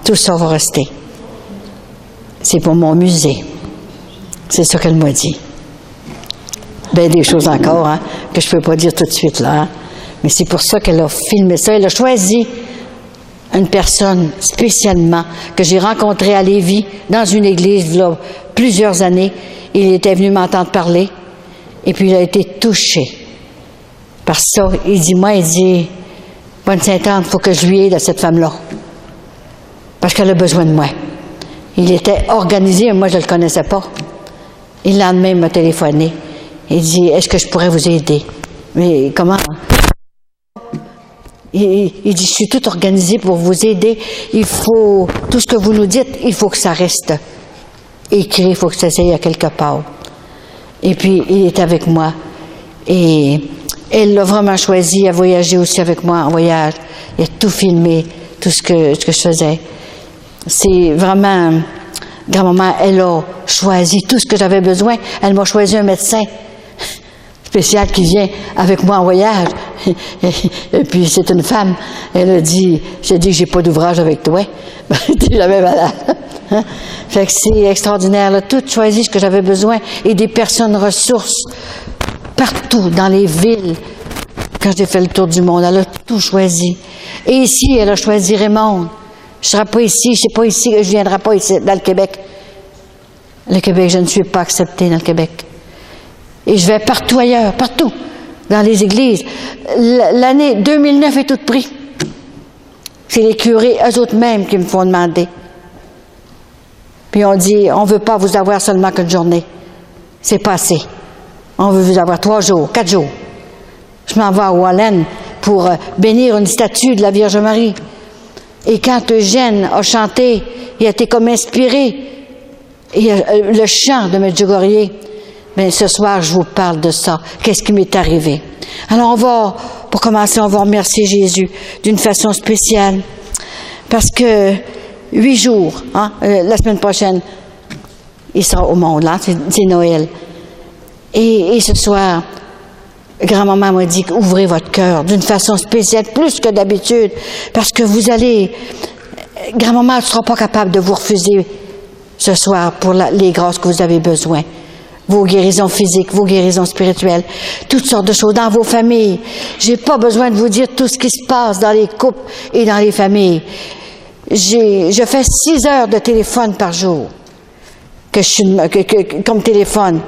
Tout ça va rester. C'est pour mon musée. C'est ça qu'elle m'a dit. Bien des choses encore, hein, que je ne peux pas dire tout de suite, là. Hein. Mais c'est pour ça qu'elle a filmé ça. Elle a choisi une personne spécialement que j'ai rencontrée à Lévis, dans une église, il y a plusieurs années. Il était venu m'entendre parler, et puis il a été touché par ça. Il dit, Bonne Sainte-Anne, il faut que je lui aide à cette femme-là, parce qu'elle a besoin de moi. Il était organisé, moi je ne le connaissais pas. Et le lendemain, il m'a téléphoné. Il dit, est-ce que je pourrais vous aider? Mais comment? Il dit, je suis tout organisé pour vous aider. Il faut, tout ce que vous nous dites, il faut que ça reste écrit, il faut que ça s'aille à quelque part. Et puis, il est avec moi. Et elle l'a vraiment choisi à voyager aussi avec moi en voyage. Il a tout filmé, tout ce que je faisais. C'est vraiment, grand-maman, elle a choisi tout ce que j'avais besoin. Elle m'a choisi un médecin spécial qui vient avec moi en voyage. Et puis, c'est une femme. Elle a dit, j'ai dit, j'ai pas d'ouvrage avec toi. T'es jamais malade. Hein? Fait que c'est extraordinaire. Elle a tout choisi ce que j'avais besoin. Et des personnes ressources partout dans les villes. Quand j'ai fait le tour du monde, elle a tout choisi. Et ici, elle a choisi Raymond. Je ne serai pas ici, je ne sais pas ici, je ne viendrai pas ici, dans le Québec. Le Québec, je ne suis pas acceptée dans le Québec. Et je vais partout ailleurs, partout, dans les églises. L'année 2009 est toute prise. C'est les curés, eux autres mêmes, qui me font demander. Puis on dit, on ne veut pas vous avoir seulement qu'une journée. C'est pas assez. On veut vous avoir 3 jours, 4 jours. Je m'en vais à Wallen pour bénir une statue de la Vierge Marie. Et quand Eugène a chanté, il a été comme inspiré. Et le chant de Medjugorje, bien, ce soir, je vous parle de ça. Qu'est-ce qui m'est arrivé? Alors, pour commencer, on va remercier Jésus d'une façon spéciale. Parce que 8 jours, hein, la semaine prochaine, il sera au monde, là, c'est Noël. Et ce soir, grand-maman m'a dit, ouvrez votre cœur d'une façon spéciale, plus que d'habitude, parce que vous allez, grand-maman ne sera pas capable de vous refuser ce soir pour les grâces que vous avez besoin. Vos guérisons physiques, vos guérisons spirituelles, toutes sortes de choses dans vos familles. J'ai pas besoin de vous dire tout ce qui se passe dans les couples et dans les familles. Je fais 6 heures de téléphone par jour, comme téléphone.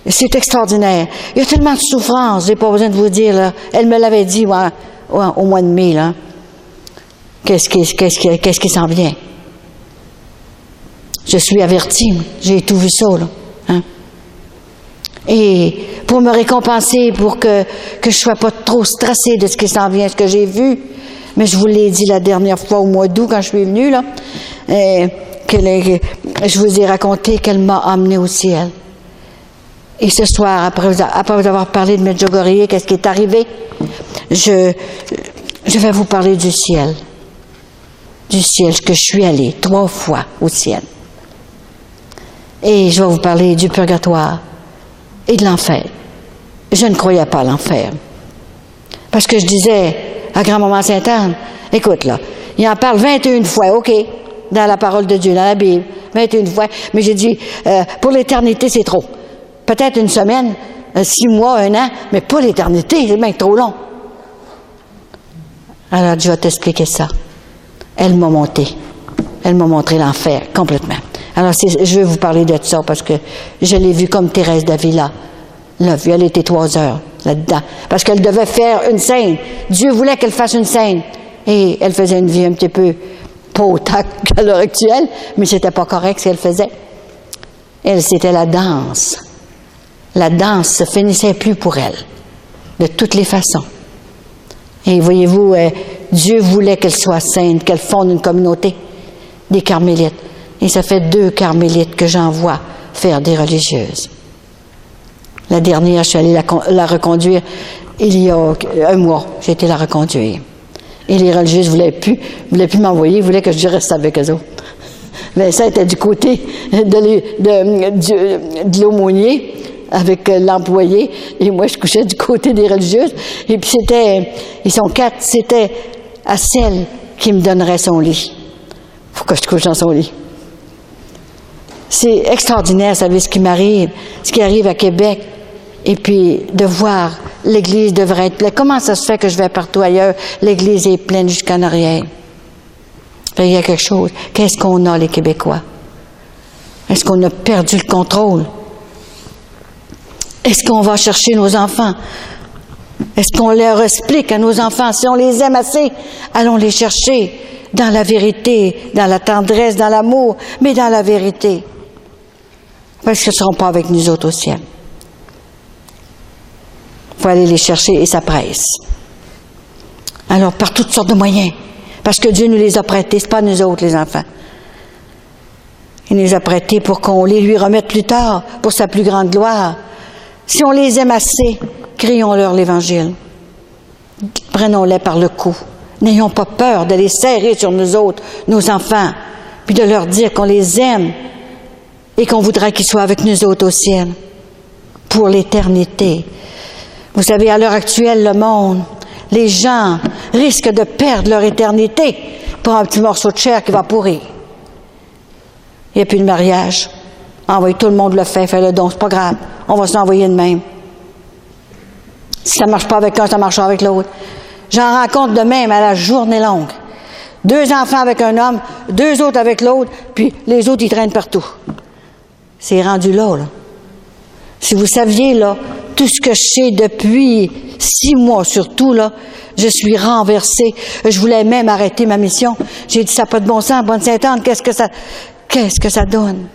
C'est extraordinaire. Il y a tellement de souffrance, j'ai pas besoin de vous dire, là. Elle me l'avait dit au mois de mai, là. Qu'est-ce qui s'en vient? Je suis avertie, j'ai tout vu ça, là. Hein? Et pour me récompenser, pour que je sois pas trop stressée de ce qui s'en vient, ce que j'ai vu, mais je vous l'ai dit la dernière fois au mois d'août, quand je suis venue, là, je vous ai raconté qu'elle m'a emmenée au ciel. Et ce soir, après vous avoir parlé de Medjugorje, qu'est-ce qui est arrivé? Je vais vous parler du ciel. Du ciel, que je suis allée 3 fois au ciel. Et je vais vous parler du purgatoire et de l'enfer. Je ne croyais pas à l'enfer. Parce que je disais à grand-maman Sainte-Anne, écoute là, il en parle 21 fois, OK, dans la parole de Dieu, dans la Bible, 21 fois, mais j'ai dit, pour l'éternité, c'est trop. Peut-être une semaine, 6 mois, 1 an, mais pas l'éternité, c'est bien trop long. Alors, je vais t'expliquer ça. Elle m'a monté. Elle m'a montré l'enfer, complètement. Alors, je vais vous parler de ça, parce que je l'ai vue comme Thérèse d'Avila. L'a vue, elle était 3 heures là-dedans. Parce qu'elle devait faire une scène. Dieu voulait qu'elle fasse une scène. Et elle faisait une vie un petit peu, pas autant qu'à l'heure actuelle, mais c'était pas correct ce qu'elle faisait. Elle, c'était la danse. La danse se finissait plus pour elle, de toutes les façons. Et voyez-vous, Dieu voulait qu'elle soit sainte, qu'elle fonde une communauté des carmélites. Et ça fait 2 carmélites que j'envoie faire des religieuses. La dernière, je suis allée la reconduire il y a 1 mois. J'ai été la reconduire. Et les religieuses voulaient plus m'envoyer, ils voulaient que je reste avec eux autres. Mais ça était du côté de l'aumônier, avec l'employé, et moi je couchais du côté des religieuses, et puis ils sont 4, c'était à celle qui me donnerait son lit, faut que je couche dans son lit. C'est extraordinaire, vous savez, ce qui m'arrive, ce qui arrive à Québec. Et puis, de voir l'Église devrait être pleine. Comment ça se fait que je vais partout ailleurs, l'Église est pleine jusqu'en arrière? Il y a quelque chose. Qu'est-ce qu'on a, les Québécois? Est-ce qu'on a perdu le contrôle? Est-ce qu'on va chercher nos enfants? Est-ce qu'on leur explique à nos enfants, si on les aime assez, allons les chercher dans la vérité, dans la tendresse, dans l'amour, mais dans la vérité. Parce qu'ils ne seront pas avec nous autres au ciel. Il faut aller les chercher et ça presse. Alors, par toutes sortes de moyens. Parce que Dieu nous les a prêtés, ce n'est pas nous autres, les enfants. Il nous les a prêtés pour qu'on les lui remette plus tard, pour sa plus grande gloire. Si on les aime assez, crions-leur l'Évangile. Prenons-les par le cou. N'ayons pas peur de les serrer sur nous autres, nos enfants, puis de leur dire qu'on les aime et qu'on voudrait qu'ils soient avec nous autres au ciel pour l'éternité. Vous savez, à l'heure actuelle, le monde, les gens risquent de perdre leur éternité pour un petit morceau de chair qui va pourrir. Il n'y a plus de mariage. Envoyez, tout le monde le fait le don, c'est pas grave. On va s'envoyer de même. Si ça ne marche pas avec un, ça marchera avec l'autre. J'en rencontre de même à la journée longue. 2 enfants avec un homme, 2 autres avec l'autre, puis les autres, ils traînent partout. C'est rendu là, là. Si vous saviez, là, tout ce que je sais depuis 6 mois surtout, là, je suis renversée. Je voulais même arrêter ma mission. J'ai dit, ça n'a pas de bon sens, bonne Sainte-Anne, qu'est-ce que ça donne?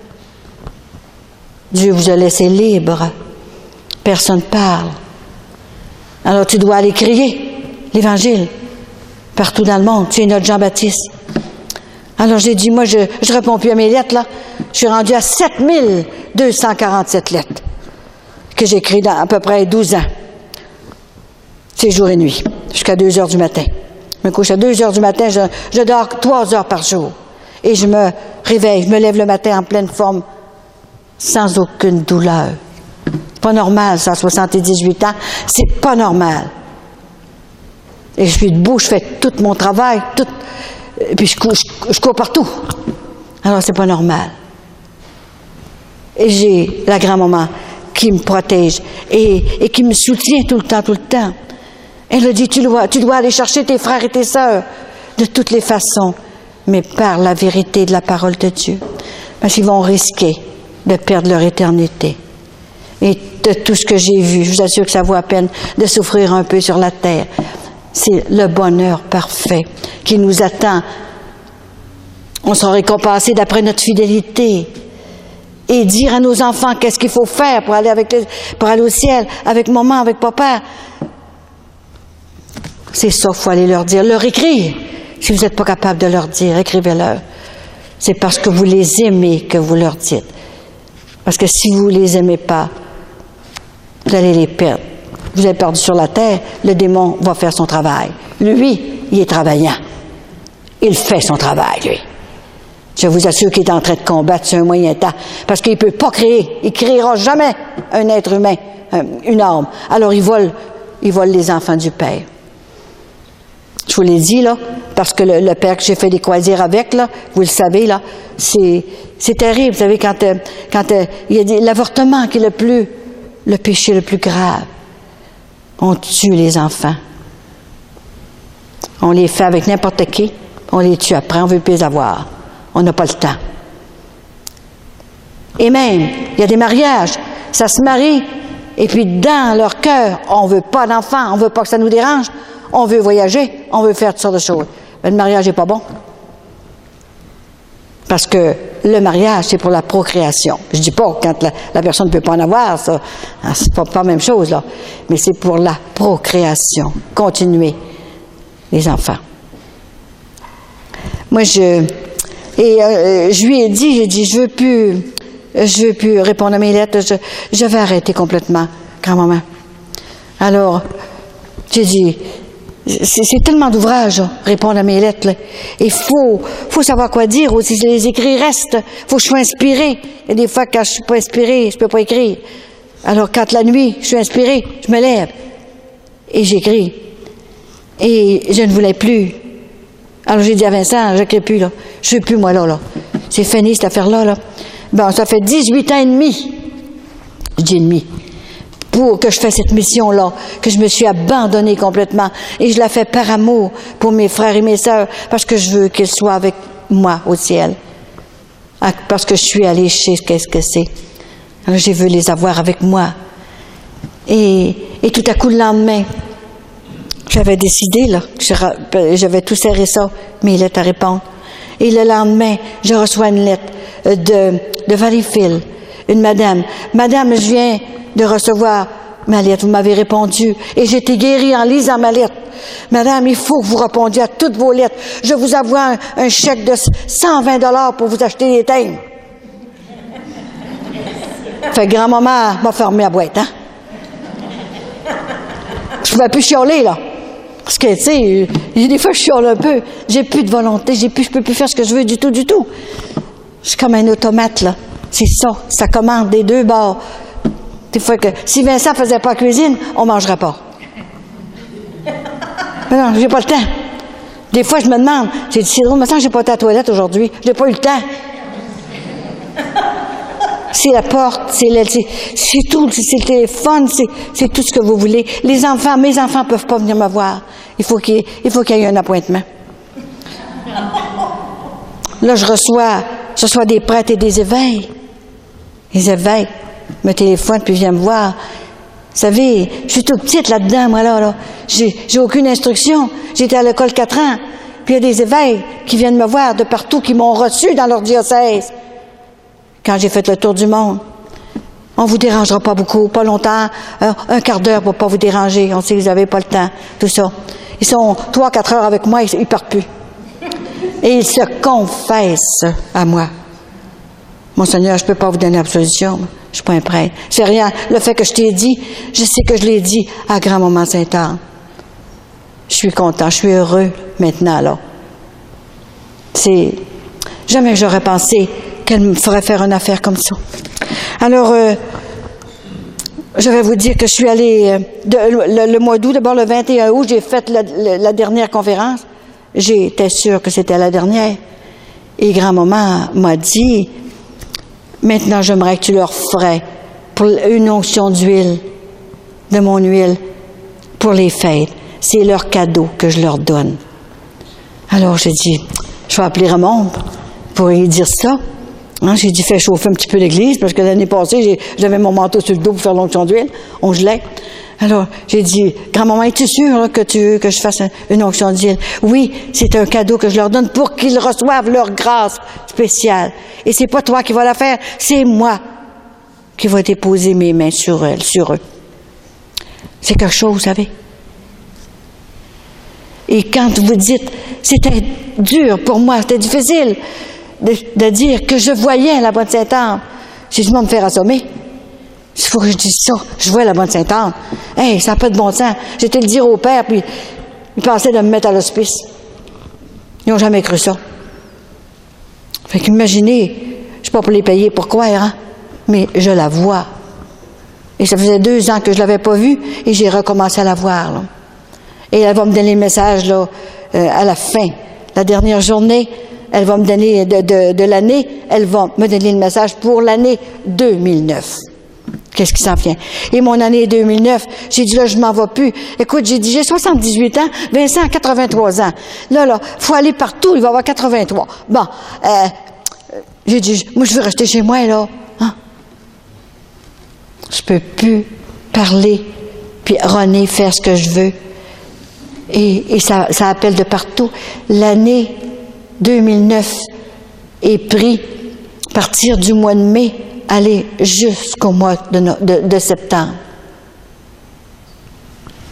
Dieu vous a laissé libre. Personne ne parle. Alors tu dois aller crier l'Évangile partout dans le monde. Tu es notre Jean-Baptiste. Alors j'ai dit, moi, je réponds plus à mes lettres, là. Je suis rendue à 7247 lettres que j'écris dans à peu près 12 ans. C'est jour et nuit, jusqu'à 2 heures du matin. Je me couche à 2 heures du matin, je dors 3 heures par jour. Et je me réveille, je me lève le matin en pleine forme, sans aucune douleur. C'est pas normal, ça, à 78 ans, c'est pas normal. Et je suis debout, je fais tout mon travail, et puis je cours partout. Alors, c'est pas normal. Et j'ai la grand-maman qui me protège et qui me soutient tout le temps. Elle a dit, tu dois aller chercher tes frères et tes sœurs de toutes les façons, mais par la vérité de la parole de Dieu. Parce qu'ils vont risquer de perdre leur éternité. Et de tout ce que j'ai vu, je vous assure que ça vaut la peine de souffrir un peu sur la terre. C'est le bonheur parfait qui nous attend. On sera récompensé d'après notre fidélité. Et dire à nos enfants qu'est-ce qu'il faut faire pour aller au ciel, avec maman, avec papa. C'est ça qu'il faut aller leur dire. Leur écrire. Si vous n'êtes pas capable de leur dire, écrivez-leur. C'est parce que vous les aimez que vous leur dites. Parce que si vous ne les aimez pas, vous allez les perdre. Vous êtes perdu sur la terre, le démon va faire son travail. Lui, il est travaillant. Il fait son travail, lui. Je vous assure qu'il est en train de combattre sur un moyen temps, parce qu'il ne peut pas créer. Il ne créera jamais un être humain, une âme. Alors il vole les enfants du Père. Je vous l'ai dit, là, parce que le Père que j'ai fait des croisières avec, là, vous le savez, là, c'est terrible. Vous savez, quand il y a l'avortement qui est le péché le plus grave. On tue les enfants. On les fait avec n'importe qui, on les tue après, on ne veut plus les avoir. On n'a pas le temps. Et même, il y a des mariages, ça se marie, et puis dans leur cœur, on ne veut pas d'enfants, on ne veut pas que ça nous dérange, on veut voyager, on veut faire toutes sortes de choses. Mais le mariage n'est pas bon. Parce que le mariage, c'est pour la procréation. Je ne dis pas quand la personne ne peut pas en avoir, ça, c'est pas la même chose, là. Mais c'est pour la procréation. Continuer les enfants. Moi, je lui ai dit, je veux plus répondre à mes lettres, je vais arrêter complètement, grand-maman. Alors, j'ai dit, c'est tellement d'ouvrages, répondre à mes lettres, là. Il faut savoir quoi dire aussi. Les écrits restent. Il faut que je sois inspirée. Il y a des fois, quand je ne suis pas inspirée, je ne peux pas écrire. Alors, quand la nuit, je suis inspirée, je me lève et j'écris. Et je ne voulais plus Alors j'ai dit à Vincent, je ne crée plus, là. Je ne veux plus, moi, là. C'est fini, cette affaire-là, là. Bon, ça fait 18 ans et demi. Je dis demi. Pour que je fasse cette mission-là, que je me suis abandonnée complètement. Et je la fais par amour pour mes frères et mes sœurs, parce que je veux qu'ils soient avec moi au ciel. Parce que je suis allée chez qu'est-ce que c'est. Alors, je veux les avoir avec moi. Et tout à coup, le lendemain, j'avais décidé, là, j'avais tout serré ça, mes lettres à répondre. Et le lendemain, je reçois une lettre de Valleyfield, une madame. Madame, je viens de recevoir ma lettre, vous m'avez répondu, et j'ai été guérie en lisant ma lettre. Madame, il faut que vous répondiez à toutes vos lettres. Je vous envoie un chèque de 120 $ pour vous acheter des thèmes. Fait que grand-maman m'a fermé la boîte, hein? Je ne pouvais plus chialer, là. Parce que, tu sais, des fois, je chiale un peu. J'ai plus de volonté, je peux plus faire ce que je veux du tout. Je suis comme un automate, là. C'est ça, ça commande des deux bords. Des fois que, si Vincent faisait pas la cuisine, on mangerait pas. Mais non, j'ai pas le temps. Des fois, je me demande, c'est drôle, mais j'ai pas été à la toilette aujourd'hui. J'ai pas eu le temps. C'est la porte, c'est tout, c'est le téléphone, c'est tout ce que vous voulez. Les enfants, mes enfants peuvent pas venir me voir. Il faut qu'il y ait un appointement. Là, je reçois des prêtres et des évêques. Les évêques me téléphonent puis viennent me voir. Vous savez, je suis toute petite là-dedans, moi, là. J'ai aucune instruction. J'étais à l'école 4 ans. Puis il y a des évêques qui viennent me voir de partout, qui m'ont reçu dans leur diocèse. Quand j'ai fait le tour du monde, on vous dérangera pas beaucoup, pas longtemps, un quart d'heure pour pas vous déranger. On sait que vous n'avez pas le temps, tout ça. Ils sont 3-4 heures avec moi, ils partent plus. Et ils se confessent à moi. Mon Seigneur, je peux pas vous donner absolution. Je suis pas un prêtre. C'est rien. Le fait que je t'ai dit, je sais que je l'ai dit à grand-maman Sainte-Anne. Je suis content, je suis heureux maintenant, là. Jamais j'aurais pensé qu'elle me ferait faire une affaire comme ça. Alors, je vais vous dire que je suis allée, le mois d'août, d'abord le 21 août, j'ai fait la dernière conférence. J'étais sûre que c'était la dernière. Et grand-maman m'a dit, maintenant j'aimerais que tu leur ferais pour une onction d'huile, de mon huile, pour les fêtes. C'est leur cadeau que je leur donne. Alors j'ai dit, je vais appeler Raymond pour lui dire ça. Hein, j'ai dit, fais chauffer un petit peu l'église, parce que l'année passée, j'avais mon manteau sur le dos pour faire l'onction d'huile. On gelait. Alors, j'ai dit, grand-maman, es-tu sûre là, que tu veux que je fasse une onction d'huile? Oui, c'est un cadeau que je leur donne pour qu'ils reçoivent leur grâce spéciale. Et c'est pas toi qui vas la faire, c'est moi qui vais déposer mes mains sur eux. C'est quelque chose, vous savez. Et quand vous dites, c'était dur pour moi, c'était difficile de dire que je voyais la bonne Sainte-Anne. J'ai dit, moi, me faire assommer. Il faut que je dise ça. Je vois la bonne Sainte-Anne. Hey, ça n'a pas de bon sens. J'étais le dire au père, puis il pensait de me mettre à l'hospice. Ils n'ont jamais cru ça. Fait qu'imaginez, je ne suis pas pour les payer pour croire, hein, mais je la vois. Et ça faisait 2 ans que je ne l'avais pas vue, et j'ai recommencé à la voir, là. Et elle va me donner le message, là, à la fin. La dernière journée, elle va me donner de l'année, elle va me donner le message pour l'année 2009. Qu'est-ce qui s'en vient? Et mon année 2009, j'ai dit, là, je m'en vais plus. Écoute, j'ai dit, j'ai 78 ans, Vincent a 83 ans. Là, faut aller partout, il va avoir 83. Bon, j'ai dit, moi, je veux rester chez moi, là. Hein? Je peux plus parler, puis René faire ce que je veux. Et ça appelle de partout. L'année 2009 est pris à partir du mois de mai, aller jusqu'au mois de septembre.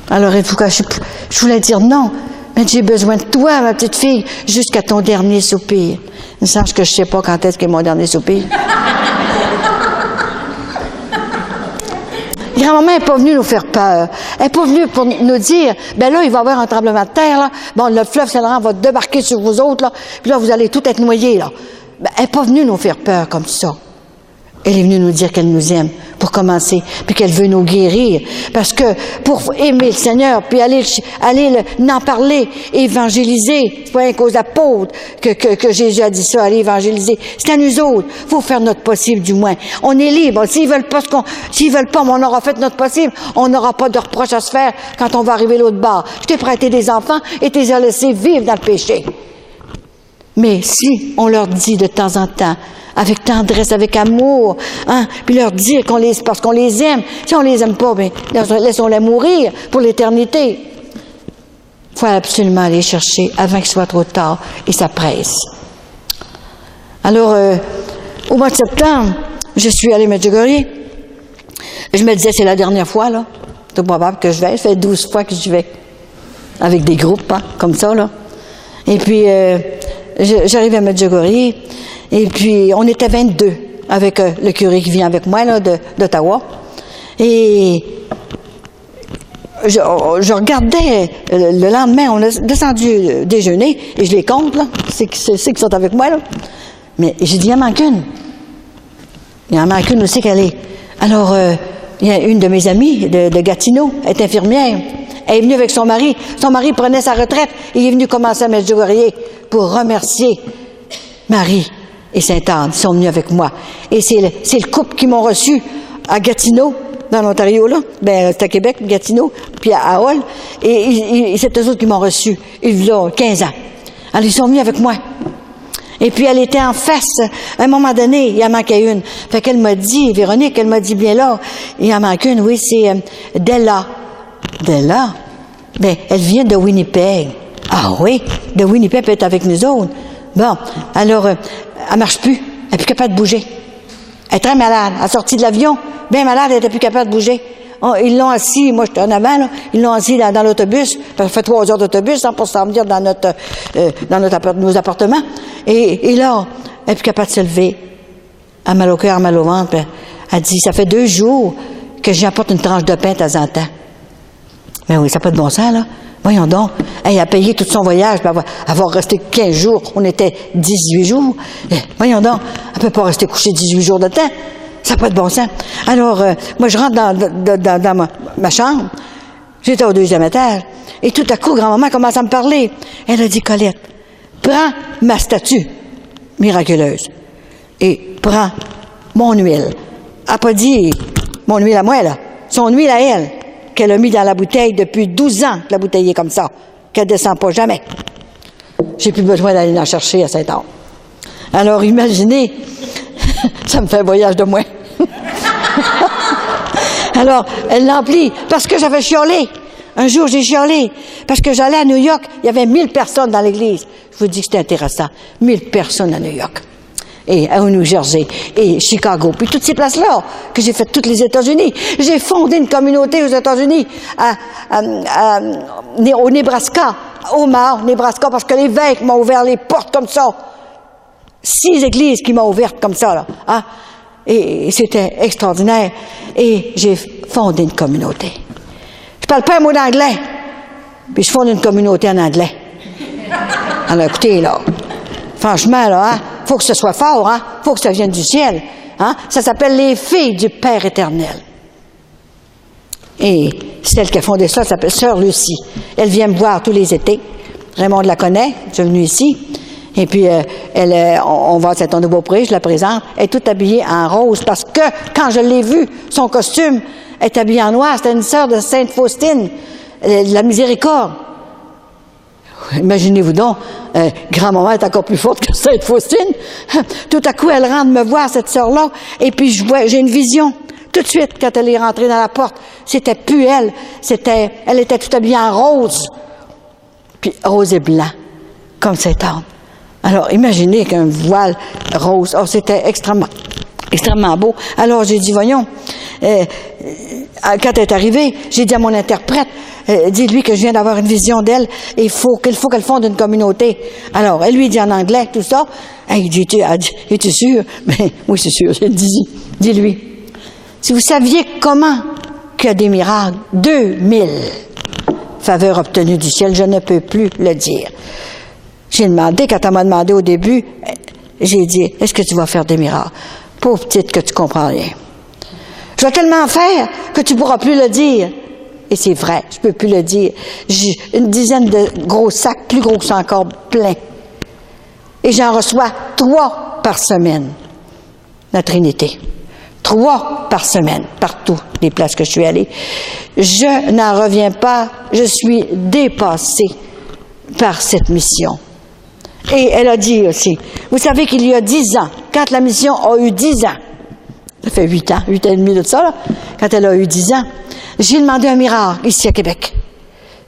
Alors, il faut que je voulais dire non, mais j'ai besoin de toi, ma petite fille, jusqu'à ton dernier soupir. Il me semble que je ne sais pas quand est-ce qu'est mon dernier soupir. Grand-maman n'est pas venue nous faire peur. Elle n'est pas venue pour nous dire, ben là, il va y avoir un tremblement de terre, là. Bon, le fleuve Saint-Laurent va débarquer sur vous autres, là. Puis là, vous allez tout être noyés, là. Ben, elle n'est pas venue nous faire peur comme ça. Elle est venue nous dire qu'elle nous aime, pour commencer, puis qu'elle veut nous guérir. Parce que pour aimer le Seigneur, puis aller en parler, évangéliser, c'est pas aux apôtres que Jésus a dit ça, aller évangéliser. C'est à nous autres. Faut faire notre possible, du moins. On est libre. S'ils veulent pas mais on aura fait notre possible, on n'aura pas de reproche à se faire quand on va arriver l'autre bord. Je t'ai prêté des enfants et t'es laissé vivre dans le péché. Mais si on leur dit de temps en temps, avec tendresse, avec amour, hein, puis leur dire parce qu'on les aime. Si on les aime pas, bien, laissons-les mourir pour l'éternité. Il faut absolument aller chercher avant qu'il soit trop tard, et ça presse. Alors, au mois de septembre, je suis allée à Medjugorje. Je me disais, c'est la dernière fois, là. C'est probable que je vais. Ça fait 12 fois que j'y vais. Avec des groupes, hein, comme ça, là. Et puis, j'arrive à Medjugorje. Et puis, on était 22 avec le curé qui vient avec moi, là, d'Ottawa. Et je regardais le lendemain, on a descendu déjeuner, et je les compte, là, ceux qui sont avec moi, là. Mais j'ai dit, il en manque une. Il en manque une aussi qu'elle est. Alors, il y a une de mes amies de Gatineau, elle est infirmière. Elle est venue avec son mari. Son mari prenait sa retraite. Il est venu commencer à Medjugorje pour remercier Marie et Sainte-Anne. Ils sont venus avec moi. Et c'est le couple qui m'ont reçu à Gatineau, dans l'Ontario, là. Ben, c'est à Québec, Gatineau, puis à Hull. Et c'est eux autres qui m'ont reçu. Ils ont 15 ans. Alors, ils sont venus avec moi. Et puis, elle était en face. À un moment donné, il en manquait une. Fait qu'elle m'a dit, Véronique, elle m'a dit, bien là, il en manque une, oui, c'est Della. Della? Ben, elle vient de Winnipeg. Ah oui, de Winnipeg peut être avec nous autres. Bon, alors, elle marche plus. Elle n'est plus capable de bouger. Elle est très malade. Elle est sortie de l'avion, bien malade, elle n'était plus capable de bouger. Oh, ils l'ont assis, moi j'étais en avant, là, ils l'ont assis dans l'autobus, ça fait 3 heures d'autobus, hein, pour s'en venir dans nos appartements. Et là, elle n'est plus capable de se lever. Elle a mal au cœur, mal au ventre. Elle dit, ça fait 2 jours que j'apporte une tranche de pain de temps en temps. Mais oui, ça n'a pas de bon sens, là. Voyons donc. Elle a payé tout son voyage, puis avoir resté 15 jours. On était 18 jours. Voyons donc. Elle ne peut pas rester couchée 18 jours de temps. Ça n'a pas de bon sens. Alors, moi, je rentre dans ma chambre. J'étais au 2e étage. Et tout à coup, grand-maman commence à me parler. Elle a dit, Colette, prends ma statue miraculeuse et prends mon huile. Elle n'a pas dit mon huile à moi, là. Son huile à elle, qu'elle a mis dans la bouteille depuis 12 ans, que la bouteille est comme ça, qu'elle ne descend pas jamais. J'ai plus besoin d'aller la chercher à Saint-Anne. Alors, imaginez, ça me fait un voyage de moins. Alors, elle l'emplit, parce que j'avais chiolé. Un jour, j'ai chiolé, parce que j'allais à New York, il y avait 1000 personnes dans l'église. Je vous dis que c'était intéressant. 1000 personnes à New York. Et au New Jersey, et Chicago, puis toutes ces places-là, que j'ai fait toutes les États-Unis. J'ai fondé une communauté aux États-Unis, au Nebraska, au Omaha, Nebraska, parce que l'évêque m'a ouvert les portes comme ça. 6 églises qui m'ont ouvertes comme ça, là. Hein? Et c'était extraordinaire. Et j'ai fondé une communauté. Je parle pas un mot d'anglais, puis je fonde une communauté en anglais. Alors écoutez, là, franchement, là, hein, faut que ce soit fort, hein, faut que ça vienne du ciel. Hein? Ça s'appelle les filles du Père éternel. Et celle qui a fondé ça s'appelle Sœur Lucie. Elle vient me voir tous les étés. Raymond la connaît, je suis venu ici. Et puis, on va à Saint-Anne-de-Beaupré, je la présente. Elle est toute habillée en rose parce que, quand je l'ai vue, son costume est habillé en noir. C'était une sœur de Sainte Faustine, de la Miséricorde. Imaginez-vous donc, grand-maman est encore plus forte que Sainte Faustine. Tout à coup, elle rentre me voir, cette sœur-là, et puis j'ai une vision. Tout de suite, quand elle est rentrée dans la porte, c'était plus elle. Elle était toute habillée en rose. Puis rose et blanc, comme cette âme. Alors, imaginez qu'un voile rose, oh, c'était extrêmement beau. Alors, j'ai dit, voyons, quand elle est arrivée, j'ai dit à mon interprète, dis-lui que je viens d'avoir une vision d'elle, et il faut qu'elle fonde une communauté. Alors, elle lui dit en anglais, tout ça. Il dit, es-tu sûr? Ben, oui, c'est sûr, j'ai dit, dis-lui. Si vous saviez comment qu'il y a des miracles, 2000 faveurs obtenues du ciel, je ne peux plus le dire. J'ai demandé, quand elle m'a demandé au début, j'ai dit, est-ce que tu vas faire des miracles? Pauvre petite que tu comprends rien. Je vais tellement faire que tu pourras plus le dire. Et c'est vrai, je peux plus le dire. J'ai une dizaine de gros sacs, plus gros que ça encore, plein. Et j'en reçois 3 par semaine. La Trinité. 3 par semaine, partout, les places que je suis allée. Je n'en reviens pas, je suis dépassée par cette mission. Et elle a dit aussi, vous savez qu'il y a 10 ans, quand la mission a eu 10 ans, ça fait 8 ans, 8 ans et demi de ça, là, quand elle a eu 10 ans, j'ai demandé un miracle ici à Québec.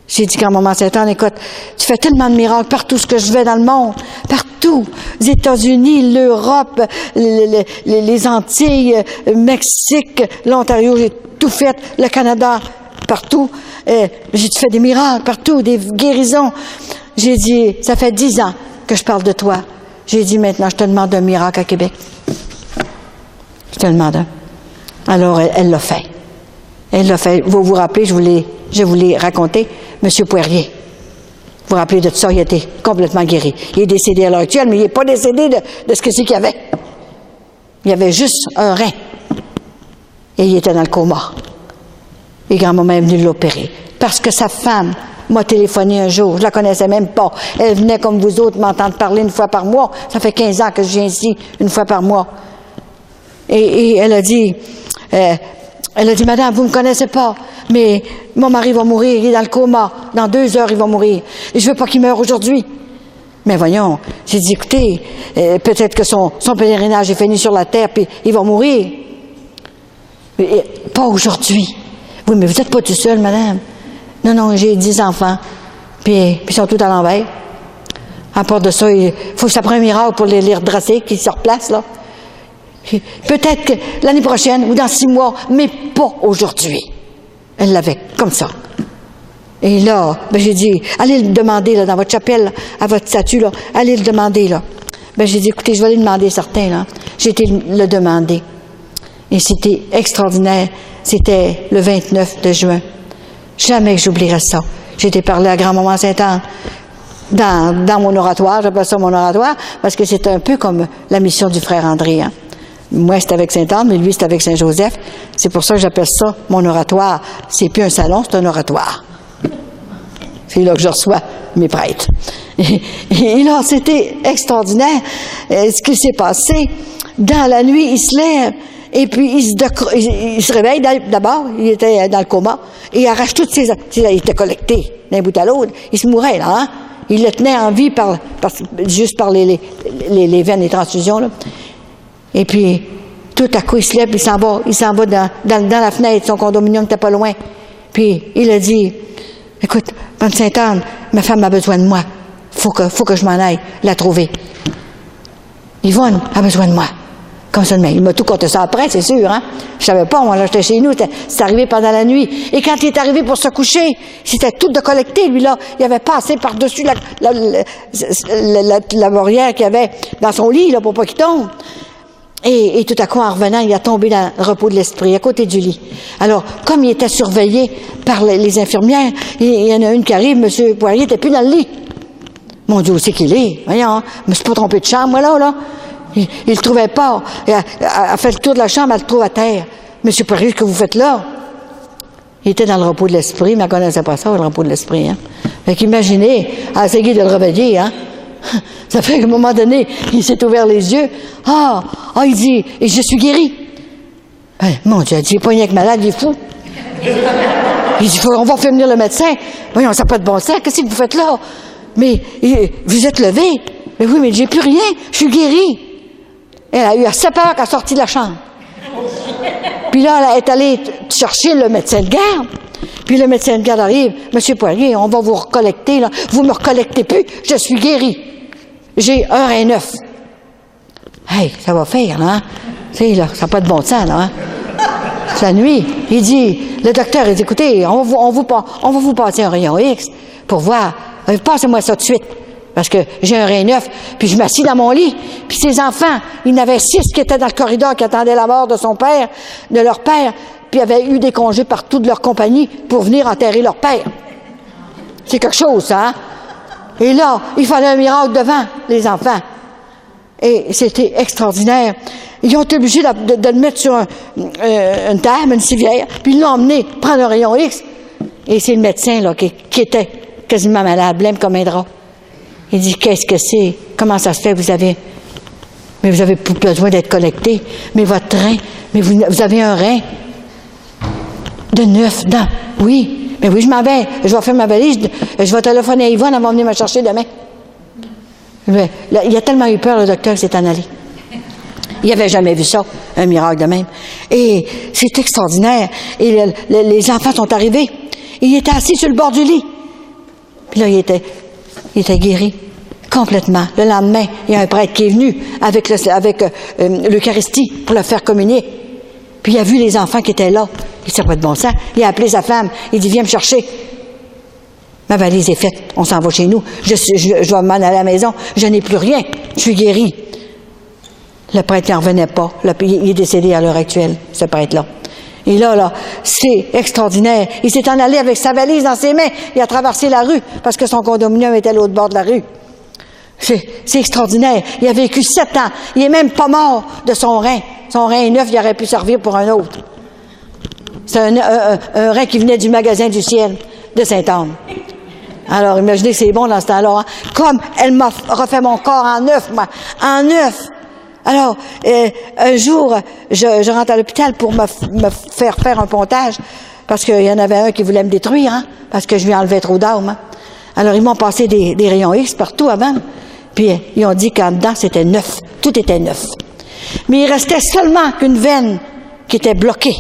J'ai dit quand maman Sainte-Anne, écoute, tu fais tellement de miracles partout ce que je vais dans le monde, partout, les États-Unis, l'Europe, les Antilles, Mexique, l'Ontario, j'ai tout fait, le Canada, partout. J'ai dit, tu fais des miracles partout, des guérisons. J'ai dit, ça fait 10 ans que je parle de toi. J'ai dit, maintenant, je te demande un miracle à Québec. Je te demande un. Alors, elle l'a fait. Elle l'a fait. Vous vous rappelez, je vous l'ai raconté, M. Poirier. Vous vous rappelez de tout ça, il a été complètement guéri. Il est décédé à l'heure actuelle, mais il n'est pas décédé de ce que c'est qu'il y avait. Il y avait juste un rein. Et il était dans le coma. Et grand-maman est venue l'opérer. Parce que sa femme m'a téléphoné un jour, je la connaissais même pas. Elle venait comme vous autres m'entendre parler une fois par mois. Ça fait 15 ans que je viens ici, une fois par mois. Et elle a dit, madame, vous me connaissez pas, mais mon mari va mourir, il est dans le coma. Dans 2 heures, il va mourir. Et je veux pas qu'il meure aujourd'hui. Mais voyons, j'ai dit, écoutez, peut-être que son pèlerinage est fini sur la terre, puis il va mourir. Mais, pas aujourd'hui. Oui, mais vous n'êtes pas tout seul, madame. Non, j'ai 10 enfants, puis ils sont tous à l'envers. À part de ça, il faut que ça prenne un miracle pour les redresser, qu'ils se replacent, là. Peut-être que l'année prochaine ou dans 6 mois, mais pas aujourd'hui. Elle l'avait comme ça. Et là, j'ai dit, allez le demander là, dans votre chapelle, là, à votre statue, là, allez le demander là. J'ai dit, écoutez, je vais aller demander certains là. J'ai été le demander. Et c'était extraordinaire. C'était le 29 de juin. Jamais que j'oublierai ça. J'ai été parler à grand-maman Sainte-Anne dans mon oratoire, j'appelle ça mon oratoire, parce que c'est un peu comme la mission du frère André. Hein. Moi, c'était avec Sainte-Anne, mais lui, c'était avec Saint-Joseph. C'est pour ça que j'appelle ça mon oratoire. C'est plus un salon, c'est un oratoire. C'est là que je reçois mes prêtres. Et là, c'était extraordinaire ce qui s'est passé. Dans la nuit, il se lève, et puis il se réveille d'abord, il était dans le coma, et il arrache toutes ses... Il était collecté d'un bout à l'autre. Il se mourait, là, hein? Il le tenait en vie juste par les veines et transfusions, là. Et puis, tout à coup, il se lève, il s'en va dans la fenêtre, son condominium n'était pas loin. Puis, il a dit, écoute, Mme Sainte-Anne, ma femme a besoin de moi. Faut que je m'en aille la trouver. Yvonne a besoin de moi. Comme ça de même. Il m'a tout conté ça après, c'est sûr, hein. Je savais pas, moi, là, j'étais chez nous, c'est arrivé pendant la nuit. Et quand il est arrivé pour se coucher, c'était tout de collecté, lui, là. Il avait passé par-dessus la barrière qu'il y avait dans son lit, là, pour pas qu'il tombe. Et tout à coup, en revenant, il a tombé dans le repos de l'esprit, à côté du lit. Alors, comme il était surveillé par les infirmières, il y en a une qui arrive, M. Poirier n'était plus dans le lit. Mon Dieu, où c'est qu'il est? Voyons, je me suis pas trompé de chambre, moi, là. Il le trouvait pas. Elle a fait le tour de la chambre, elle le trouve à terre. M. Poirier, ce que vous faites là? Il était dans le repos de l'esprit, mais elle ne connaissait pas ça, le repos de l'esprit, hein. Fait qu'imaginez, elle a essayé de le réveiller, hein. Ça fait qu'à un moment donné, il s'est ouvert les yeux. Il dit, et je suis guéri. Mon Dieu, il dit, il est pas rien que malade, il est fou. Il dit, on va faire venir le médecin. Voyons, ça n'a pas de bon sens, qu'est-ce que vous faites là? Mais vous êtes levé. Mais oui, mais j'ai plus rien, je suis guéri. Elle a eu assez peur qu'elle sortit de la chambre. Puis là, elle est allée chercher le médecin de garde. Puis le médecin de garde arrive, Monsieur Poirier, on va vous recollecter, là. Vous me recollectez plus, je suis guéri. J'ai 1 rein 9. Hey, ça va faire, là, hein? Tu sais, là, ça n'a pas de bon sens, là, hein? C'est la nuit. Il dit, le docteur, il dit, écoutez, on va vous passer un rayon X pour voir. Passez-moi ça tout de suite. Parce que j'ai 1 rein 9, puis je m'assis dans mon lit. Puis ses enfants, il y en avait 6 qui étaient dans le corridor, qui attendaient la mort de leur père, puis avaient eu des congés partout de leur compagnie pour venir enterrer leur père. C'est quelque chose, ça, hein? Et là, il fallait un miracle devant les enfants. Et c'était extraordinaire. Ils ont été obligés de le mettre sur une table, une civière, puis ils l'ont emmené prendre un rayon X. Et c'est le médecin là, qui était quasiment malade, blême comme un drap. Il dit, qu'est-ce que c'est? Comment ça se fait? Mais vous avez plus besoin d'être collecté. Mais votre rein, mais vous avez un rein de 9 dents. Oui, mais oui, je m'en vais. Je vais faire ma valise. Je vais téléphoner à Yvonne, elle va venir me chercher demain. Il a tellement eu peur, le docteur, qu'il s'est en allé. Il n'avait jamais vu ça, un miracle de même. Et c'est extraordinaire. Et les enfants sont arrivés. Il était assis sur le bord du lit. Puis là, il était guéri complètement. Le lendemain, il y a un prêtre qui est venu avec l'Eucharistie pour le faire communier. Puis il a vu les enfants qui étaient là. Il dit, ça n'a pas de bon sens. Il a appelé sa femme. Il dit, viens me chercher. Ma valise est faite. On s'en va chez nous. Je vais m'en aller à la maison. Je n'ai plus rien. Je suis guéri. Le prêtre n'en revenait pas. Il est décédé à l'heure actuelle, ce prêtre-là. Et là, c'est extraordinaire. Il s'est en allé avec sa valise dans ses mains. Il a traversé la rue parce que son condominium était à l'autre bord de la rue. C'est extraordinaire. Il a vécu 7 ans. Il est même pas mort de son rein. Son rein est neuf, il aurait pu servir pour un autre. C'est un rein qui venait du magasin du ciel de Sainte-Anne. Alors, imaginez que c'est bon dans ce temps-là. Hein? Comme elle m'a refait mon corps en neuf, moi. En neuf. Alors, un jour, je rentre à l'hôpital pour me faire un pontage, parce qu'il y en avait un qui voulait me détruire, hein, parce que je lui enlevais trop d'âme. Hein. Alors, ils m'ont passé des rayons X partout avant, puis ils ont dit qu'en dedans, c'était neuf. Tout était neuf. Mais il restait seulement qu'une veine qui était bloquée.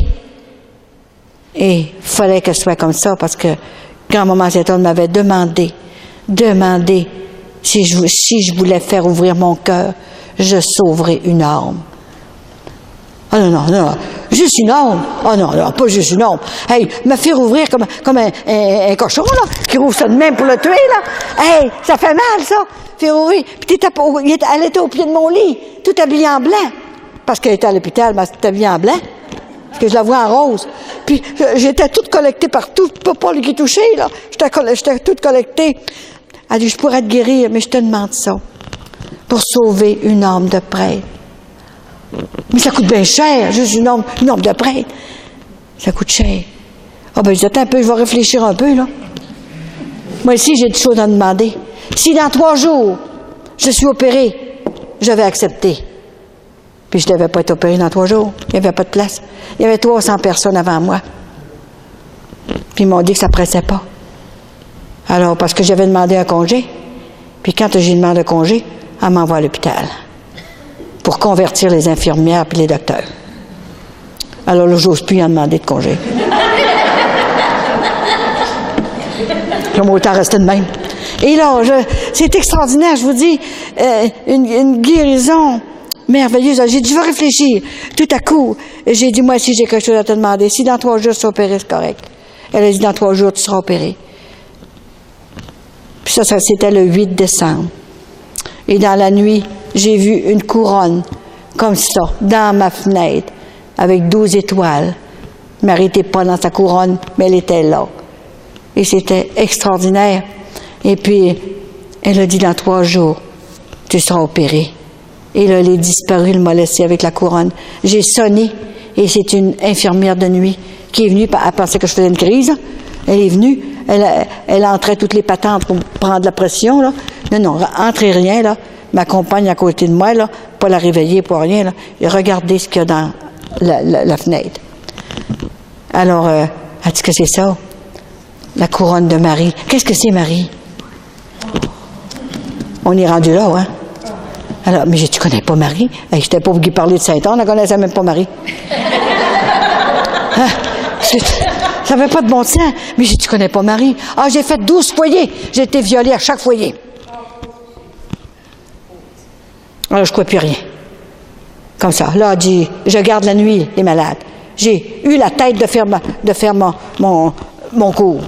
Et il fallait qu'elle soit comme ça, parce que quand Maman Sainte-Anne m'avait demandé si je voulais faire ouvrir mon cœur, je sauverai une âme. Ah non, juste une âme. Ah non, pas juste une âme. Hey, me faire ouvrir comme un cochon, là, qui rouvre ça de même pour le tuer, là. Hey, ça fait mal, ça. Faire ouvrir. Puis elle était au pied de mon lit, tout habillée en blanc. Parce qu'elle était à l'hôpital, mais elle était habillée en blanc. Parce que je la vois en rose. Puis j'étais toute collectée partout, pas lui qui touchait, là. J'étais toute collectée. Elle dit, je pourrais te guérir, mais je te demande ça. Pour sauver une âme de prêtre. Mais ça coûte bien cher, juste une âme de prêtre. Ça coûte cher. Ah ben, je dis, attends un peu, je vais réfléchir un peu, là. Moi, ici, j'ai des choses à demander. Si dans 3 jours, je suis opérée, je vais accepter. Puis je ne devais pas être opérée dans 3 jours. Il n'y avait pas de place. Il y avait 300 personnes avant moi. Puis ils m'ont dit que ça ne pressait pas. Alors, parce que j'avais demandé un congé. Puis quand j'ai demandé un congé, elle m'envoie à l'hôpital pour convertir les infirmières et les docteurs. Alors là, j'ose plus en demander de congé. Je vais autant rester de même. Et là, c'est extraordinaire, je vous dis, une guérison merveilleuse. J'ai dit, je vais réfléchir. Tout à coup, j'ai dit, moi, si j'ai quelque chose à te demander, si dans 3 jours, tu seras opéré, c'est correct. Elle a dit, dans 3 jours, tu seras opéré. Puis ça, c'était le 8 décembre. Et dans la nuit, j'ai vu une couronne, comme ça, dans ma fenêtre, avec 12 étoiles. Marie n'était pas dans sa couronne, mais elle était là. Et c'était extraordinaire. Et puis, elle a dit, dans 3 jours, tu seras opérée. Et là, elle est disparue, elle m'a laissé avec la couronne. J'ai sonné, et c'est une infirmière de nuit qui est venue, elle pensait que je faisais une crise. Elle est venue, elle entrait toutes les patentes pour prendre la pression, là. Non, entrez rien, là. Ma compagne à côté de moi, là, pas la réveiller pour rien, là. Et regardez ce qu'il y a dans la fenêtre. Alors, elle dit que c'est ça, la couronne de Marie. Qu'est-ce que c'est, Marie? On est rendu là, hein? Alors, mais tu connais pas Marie? Je n'étais pas obligée de parler de Sainte-Anne, elle ne connaissait même pas Marie. Hein? Ça n'avait pas de bon sens. Mais tu connais pas Marie? Ah, j'ai fait 12 foyers. J'ai été violée à chaque foyer. Alors, je ne crois plus rien. Comme ça. Là, elle dit, je garde la nuit les malades. J'ai eu la tête de faire mon cours.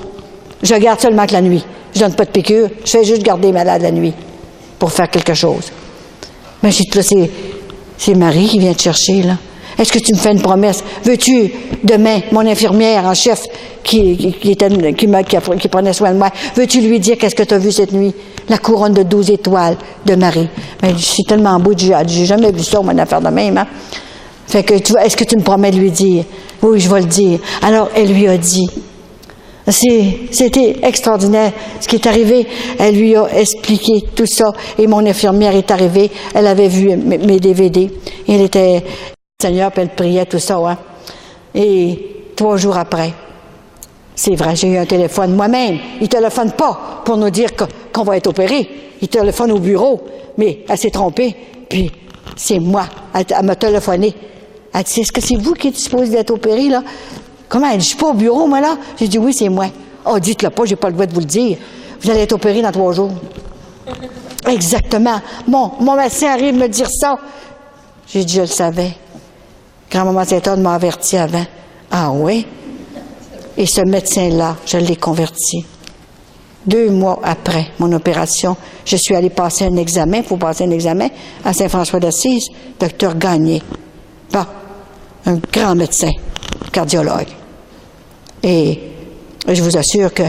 Je garde seulement que la nuit. Je donne pas de piqûre. Je fais juste garder les malades la nuit pour faire quelque chose. Mais j'ai dit, là, c'est Marie qui vient te chercher, là. est-ce que tu me fais une promesse? Veux-tu, demain, mon infirmière en chef qui prenait soin de moi, veux-tu lui dire qu'est-ce que tu as vu cette nuit? La couronne de 12 étoiles de Marie. Mais je suis tellement en bout de j'ai jamais vu ça, mon affaire de même, hein? Fait que, tu vois, est-ce que tu me promets de lui dire? Oui, je vais le dire. Alors, elle lui a dit. C'était extraordinaire ce qui est arrivé. Elle lui a expliqué tout ça. Et mon infirmière est arrivée. Elle avait vu mes DVD. Et elle était Seigneur, puis elle priait tout ça. Hein. Et 3 jours après, c'est vrai, j'ai eu un téléphone moi-même. Il ne téléphone pas pour nous dire qu'on va être opéré. Il téléphone au bureau. Mais elle s'est trompée. Puis c'est moi. Elle m'a téléphoné. Elle dit, est-ce que c'est vous qui êtes supposé d'être opéré, là? Comment? Elle dit, je suis pas au bureau, moi, là? J'ai dit, oui, c'est moi. Oh, dites-le pas, j'ai pas le droit de vous le dire. Vous allez être opéré dans 3 jours. Exactement. Mon médecin arrive me dire ça. J'ai dit, je le savais. Grand-maman Saint-Anne m'a averti avant. Ah oui? Et ce médecin-là, je l'ai converti. 2 mois après mon opération, je suis allée passer un examen, il faut passer un examen, à Saint-François d'Assise, docteur Gagné. Bon, un grand médecin, cardiologue. Et je vous assure que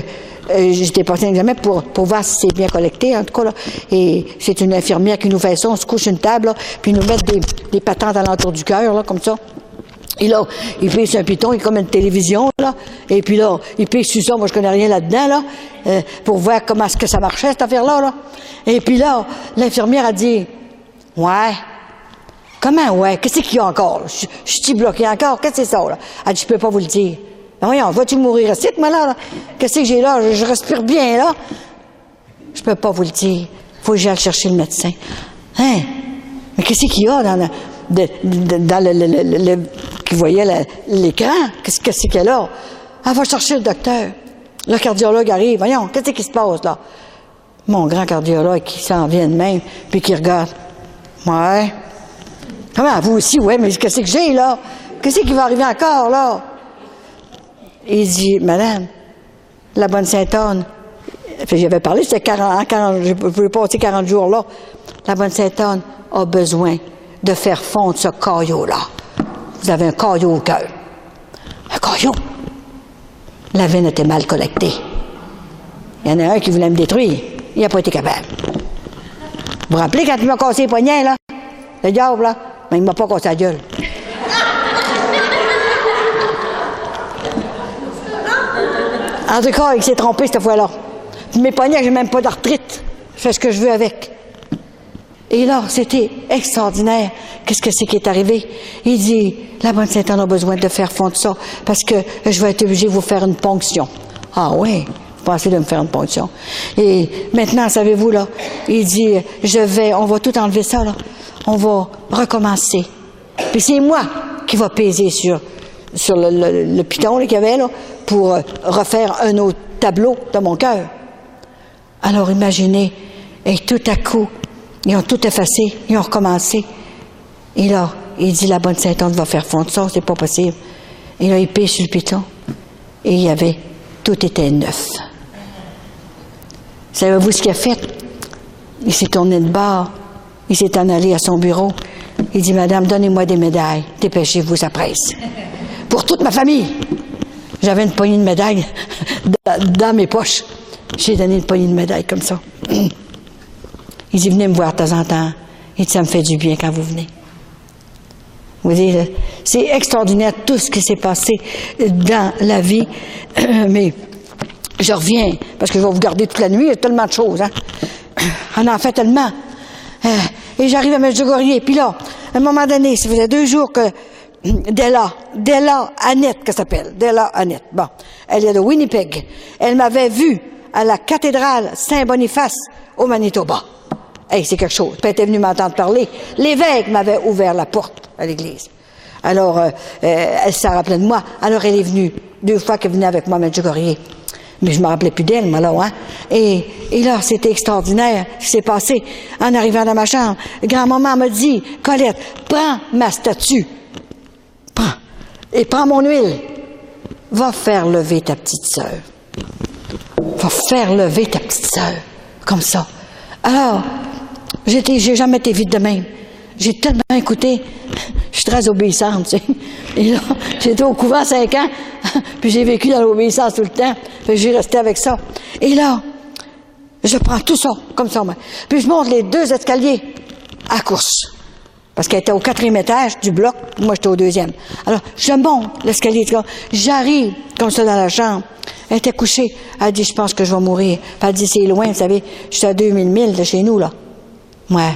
j'étais passé un examen pour voir si c'est bien collecté, en tout cas, là. Et c'est une infirmière qui nous fait ça, on se couche sur une table, là, puis ils nous mettent des patentes alentour du cœur, là, comme ça. Et là, il pisse un piton, il est comme une télévision, là. Et puis là, il pisse sur ça, moi je connais rien là-dedans, là, pour voir comment est-ce que ça marchait, cette affaire-là, là. Et puis là, l'infirmière a dit, ouais. Comment, ouais? Qu'est-ce qu'il y a encore? Je suis bloqué encore? Qu'est-ce que c'est ça, là? Elle dit, je peux pas vous le dire. Ben voyons, vas-tu mourir ici, moi, là? Qu'est-ce que j'ai là? Je respire bien, là. Je peux pas vous le dire. Faut que j'aille chercher le médecin. Hein? Mais qu'est-ce qu'il y a dans le qui voyait l'écran? Qu'est-ce qu'il y a là? Elle va chercher le docteur. Le cardiologue arrive. Voyons, qu'est-ce qui se passe, là? Mon grand cardiologue qui s'en vient de même, puis qui regarde. Ouais. Comment, vous aussi, ouais, mais qu'est-ce que j'ai, là? Qu'est-ce qui va arriver encore, là? Il dit, madame, la bonne Sainte-Anne, j'avais parlé, c'était 40, je pouvais passer 40 jours là. La bonne Sainte-Anne a besoin de faire fondre ce caillot-là. Vous avez un caillot au cœur. Un caillot? La veine était mal collectée. Il y en a un qui voulait me détruire. Il n'a pas été capable. Vous vous rappelez quand il m'a cassé les poignets, là? Le diable, là? Mais il ne m'a pas cassé la gueule. En tout cas, il s'est trompé cette fois-là. Mes poignets, j'ai même pas d'arthrite. Je fais ce que je veux avec. Et là, c'était extraordinaire. Qu'est-ce que c'est qui est arrivé? Il dit, la bonne Sainte-Anne a besoin de faire fondre ça parce que je vais être obligé de vous faire une ponction. Ah oui, vous pensez de me faire une ponction. Et maintenant, savez-vous, là, il dit, on va tout enlever ça, là. On va recommencer. Puis c'est moi qui va peser sur le piton qu'il y avait, là, pour refaire un autre tableau de mon cœur. Alors imaginez, et tout à coup, ils ont tout effacé, ils ont recommencé. Et là, il dit, la bonne Sainte-Anne va faire fondre ça, c'est pas possible. Et là, il pèse sur le piton. Et il y avait, tout était neuf. Savez-vous ce qu'il a fait? Il s'est tourné de bord, il s'est en allé à son bureau. Il dit, madame, donnez-moi des médailles, dépêchez-vous, ça presse. Pour toute ma famille. J'avais une poignée de médailles dans mes poches. J'ai donné une poignée de médailles comme ça. Il dit, venez me voir de temps en temps. Il dit, ça me fait du bien quand vous venez. Vous voyez, c'est extraordinaire tout ce qui s'est passé dans la vie. Mais je reviens, parce que je vais vous garder toute la nuit, il y a tellement de choses. Hein? On en fait tellement. Et j'arrive à Medjugorje, puis là, à un moment donné, ça faisait 2 jours que Della Annette, qu'elle s'appelle, Della Annette, bon, elle est de Winnipeg. Elle m'avait vue à la cathédrale Saint-Boniface au Manitoba. Hey, c'est quelque chose. Puis elle était venue m'entendre parler. L'évêque m'avait ouvert la porte à l'église. Alors, elle s'en rappelait de moi. Alors, elle est venue 2 fois qu'elle venait avec moi à Medjugorje. Mais je me rappelais plus d'elle, moi, là, hein. Et là, c'était extraordinaire ce qui s'est passé en arrivant dans ma chambre. Grand-maman m'a dit, Colette, prends ma statue. Et prends mon huile. Va faire lever ta petite sœur. Va faire lever ta petite sœur. Comme ça. Alors, j'ai jamais été vite de même. j'ai tellement écouté, je suis très obéissante, tu sais. Et là, j'étais au couvent 5 ans, puis j'ai vécu dans l'obéissance tout le temps, puis j'ai resté avec ça. Et là, je prends tout ça, comme ça, moi. Puis je monte les 2 escaliers à course. Parce qu'elle était au 4e étage du bloc, moi j'étais au 2e. Alors, je monte l'escalier, j'arrive comme ça dans la chambre. Elle était couchée. Elle dit, je pense que je vais mourir. Puis elle dit, c'est loin, vous savez, je suis à 2000 milles de chez nous, là. Ouais,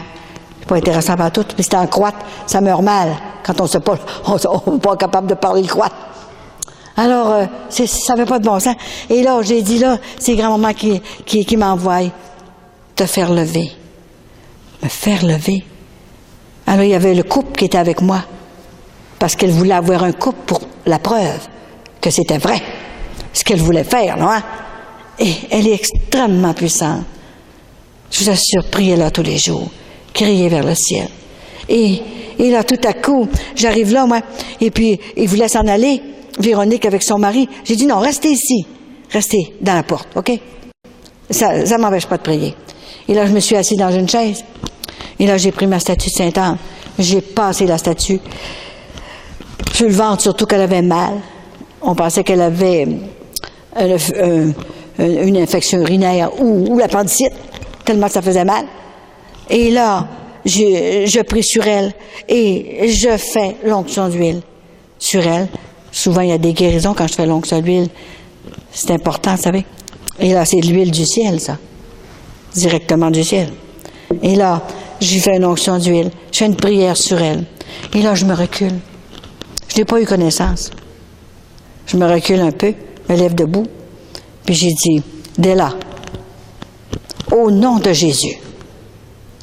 c'est pas intéressant par tout. Puis c'était en croate, ça meurt mal quand on sait pas, on n'est pas capable de parler le croate. Alors, ça n'avait pas de bon sens. Et là, j'ai dit, là, c'est grand-maman qui m'envoie te faire lever. Me faire lever. Alors, il y avait le couple qui était avec moi. Parce qu'elle voulait avoir un couple pour la preuve que c'était vrai. Ce qu'elle voulait faire, non? Hein? Et elle est extrêmement puissante. Je vous assure, priez là tous les jours. Criez vers le ciel. Et là, tout à coup, j'arrive là, moi, et puis, il voulait s'en aller, Véronique avec son mari. J'ai dit, non, restez ici. Restez dans la porte, OK? Ça ne m'empêche pas de prier. Et là, je me suis assise dans une chaise. Et là, j'ai pris ma statue de Sainte-Anne. J'ai passé la statue. Sur le ventre, surtout qu'elle avait mal. On pensait qu'elle avait une infection urinaire ou l'appendicite, tellement que ça faisait mal. Et là, je prie sur elle et je fais l'onction d'huile sur elle. Souvent, il y a des guérisons quand je fais l'onction d'huile. C'est important, vous savez. Et là, c'est de l'huile du ciel, ça. Directement du ciel. Et là, j'ai fait une onction d'huile. Je fais une prière sur elle. Et là, je me recule. Je n'ai pas eu connaissance. Je me recule un peu, me lève debout, puis j'ai dit, Della, au nom de Jésus,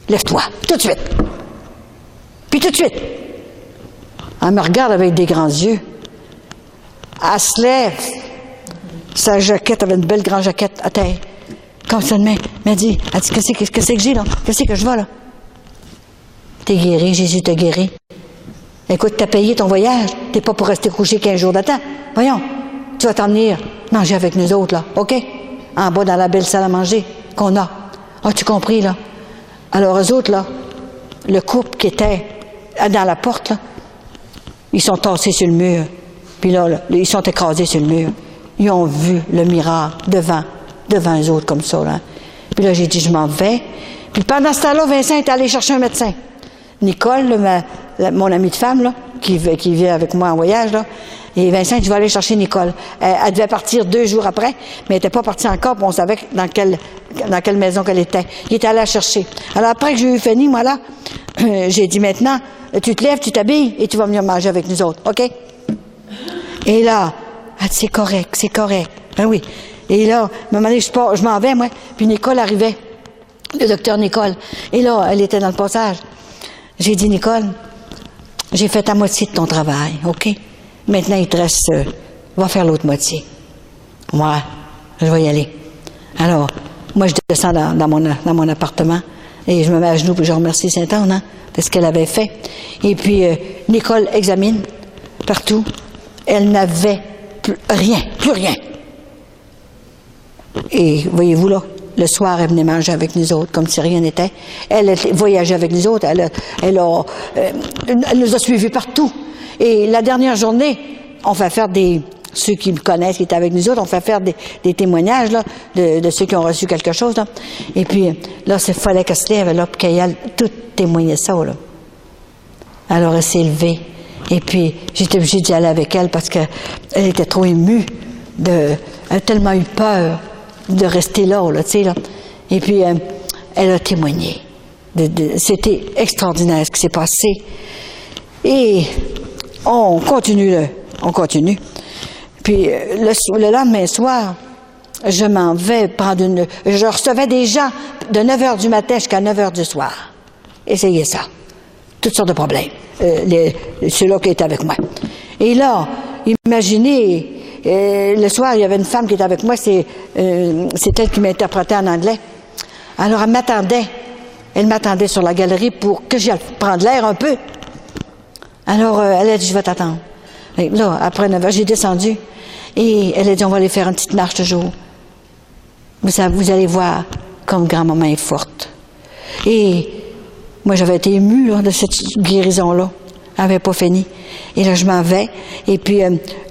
lève-toi, tout de suite. Puis tout de suite. Elle me regarde avec des grands yeux. Elle se lève. Sa jaquette, elle avait une belle grande jaquette à terre. Comme ça de main. Elle dit, qu'est-ce que j'ai là? Qu'est-ce que je vois là? T'es guéri, Jésus t'a guéri. Écoute, t'as payé ton voyage. T'es pas pour rester couché 15 jours d'attente. Voyons, tu vas t'en venir manger avec nous autres, là, OK? En bas, dans la belle salle à manger qu'on a. As-tu compris, là? Alors, eux autres, là, le couple qui était dans la porte, là, ils sont tassés sur le mur. Puis là, ils sont écrasés sur le mur. Ils ont vu le miracle devant eux autres, comme ça, là. Puis là, j'ai dit, je m'en vais. Puis pendant ce temps-là, Vincent est allé chercher un médecin. Nicole, mon amie de femme, là, qui vient avec moi en voyage, là, et Vincent, je vais aller chercher Nicole. Elle devait partir 2 jours après, mais elle n'était pas partie encore, puis on savait dans quelle maison qu'elle était. Il était allé la chercher. Alors après que j'ai eu Fanny, moi là, j'ai dit maintenant, tu te lèves, tu t'habilles, et tu vas venir manger avec nous autres, OK? Et là, elle dit, c'est correct. Ben oui. Et là, à un moment donné, je m'en vais, moi, puis Nicole arrivait, le docteur Nicole. Et là, elle était dans le passage. J'ai dit, Nicole, j'ai fait ta moitié de ton travail, OK? Maintenant, il te reste, va faire l'autre moitié. Moi, je vais y aller. Alors, moi, je descends dans mon appartement et je me mets à genoux puis je remercie Sainte-Anne, hein, de ce qu'elle avait fait. Et puis, Nicole examine partout. Elle n'avait plus rien. Et voyez-vous là, le soir, elle venait manger avec nous autres, comme si rien n'était. Elle voyageait avec nous autres. Elle nous a suivis partout. Et la dernière journée, on fait faire ceux qui me connaissent, qui étaient avec nous autres, on fait faire des témoignages là, de ceux qui ont reçu quelque chose. Là. Et puis, là, il fallait qu'elle se lève, là, puis qu'elle aille tout témoigner ça. Là. Alors, elle s'est levée. Et puis, j'étais obligée d'y aller avec elle parce qu'elle était trop émue. Elle a tellement eu peur de rester là, tu sais, là. Et puis, elle a témoigné. C'était extraordinaire ce qui s'est passé. Et on continue. Puis, le lendemain soir, je m'en vais prendre je recevais des gens de 9h du matin jusqu'à 9h du soir. Essayez ça. Toutes sortes de problèmes. Ceux-là qui étaient avec moi. Et là, imaginez, le soir, il y avait une femme qui était avec moi, c'est elle qui m'interprétait en anglais. Alors, elle m'attendait sur la galerie pour que j'aille prendre l'air un peu. Alors, elle a dit, je vais t'attendre. Et là, après 9h, j'ai descendu et elle a dit, on va aller faire une petite marche de jour. Vous allez voir comme grand-maman est forte. Et Moi, j'avais été émue là, de cette guérison-là. Elle n'avait pas fini. Et là, je m'en vais. Et puis,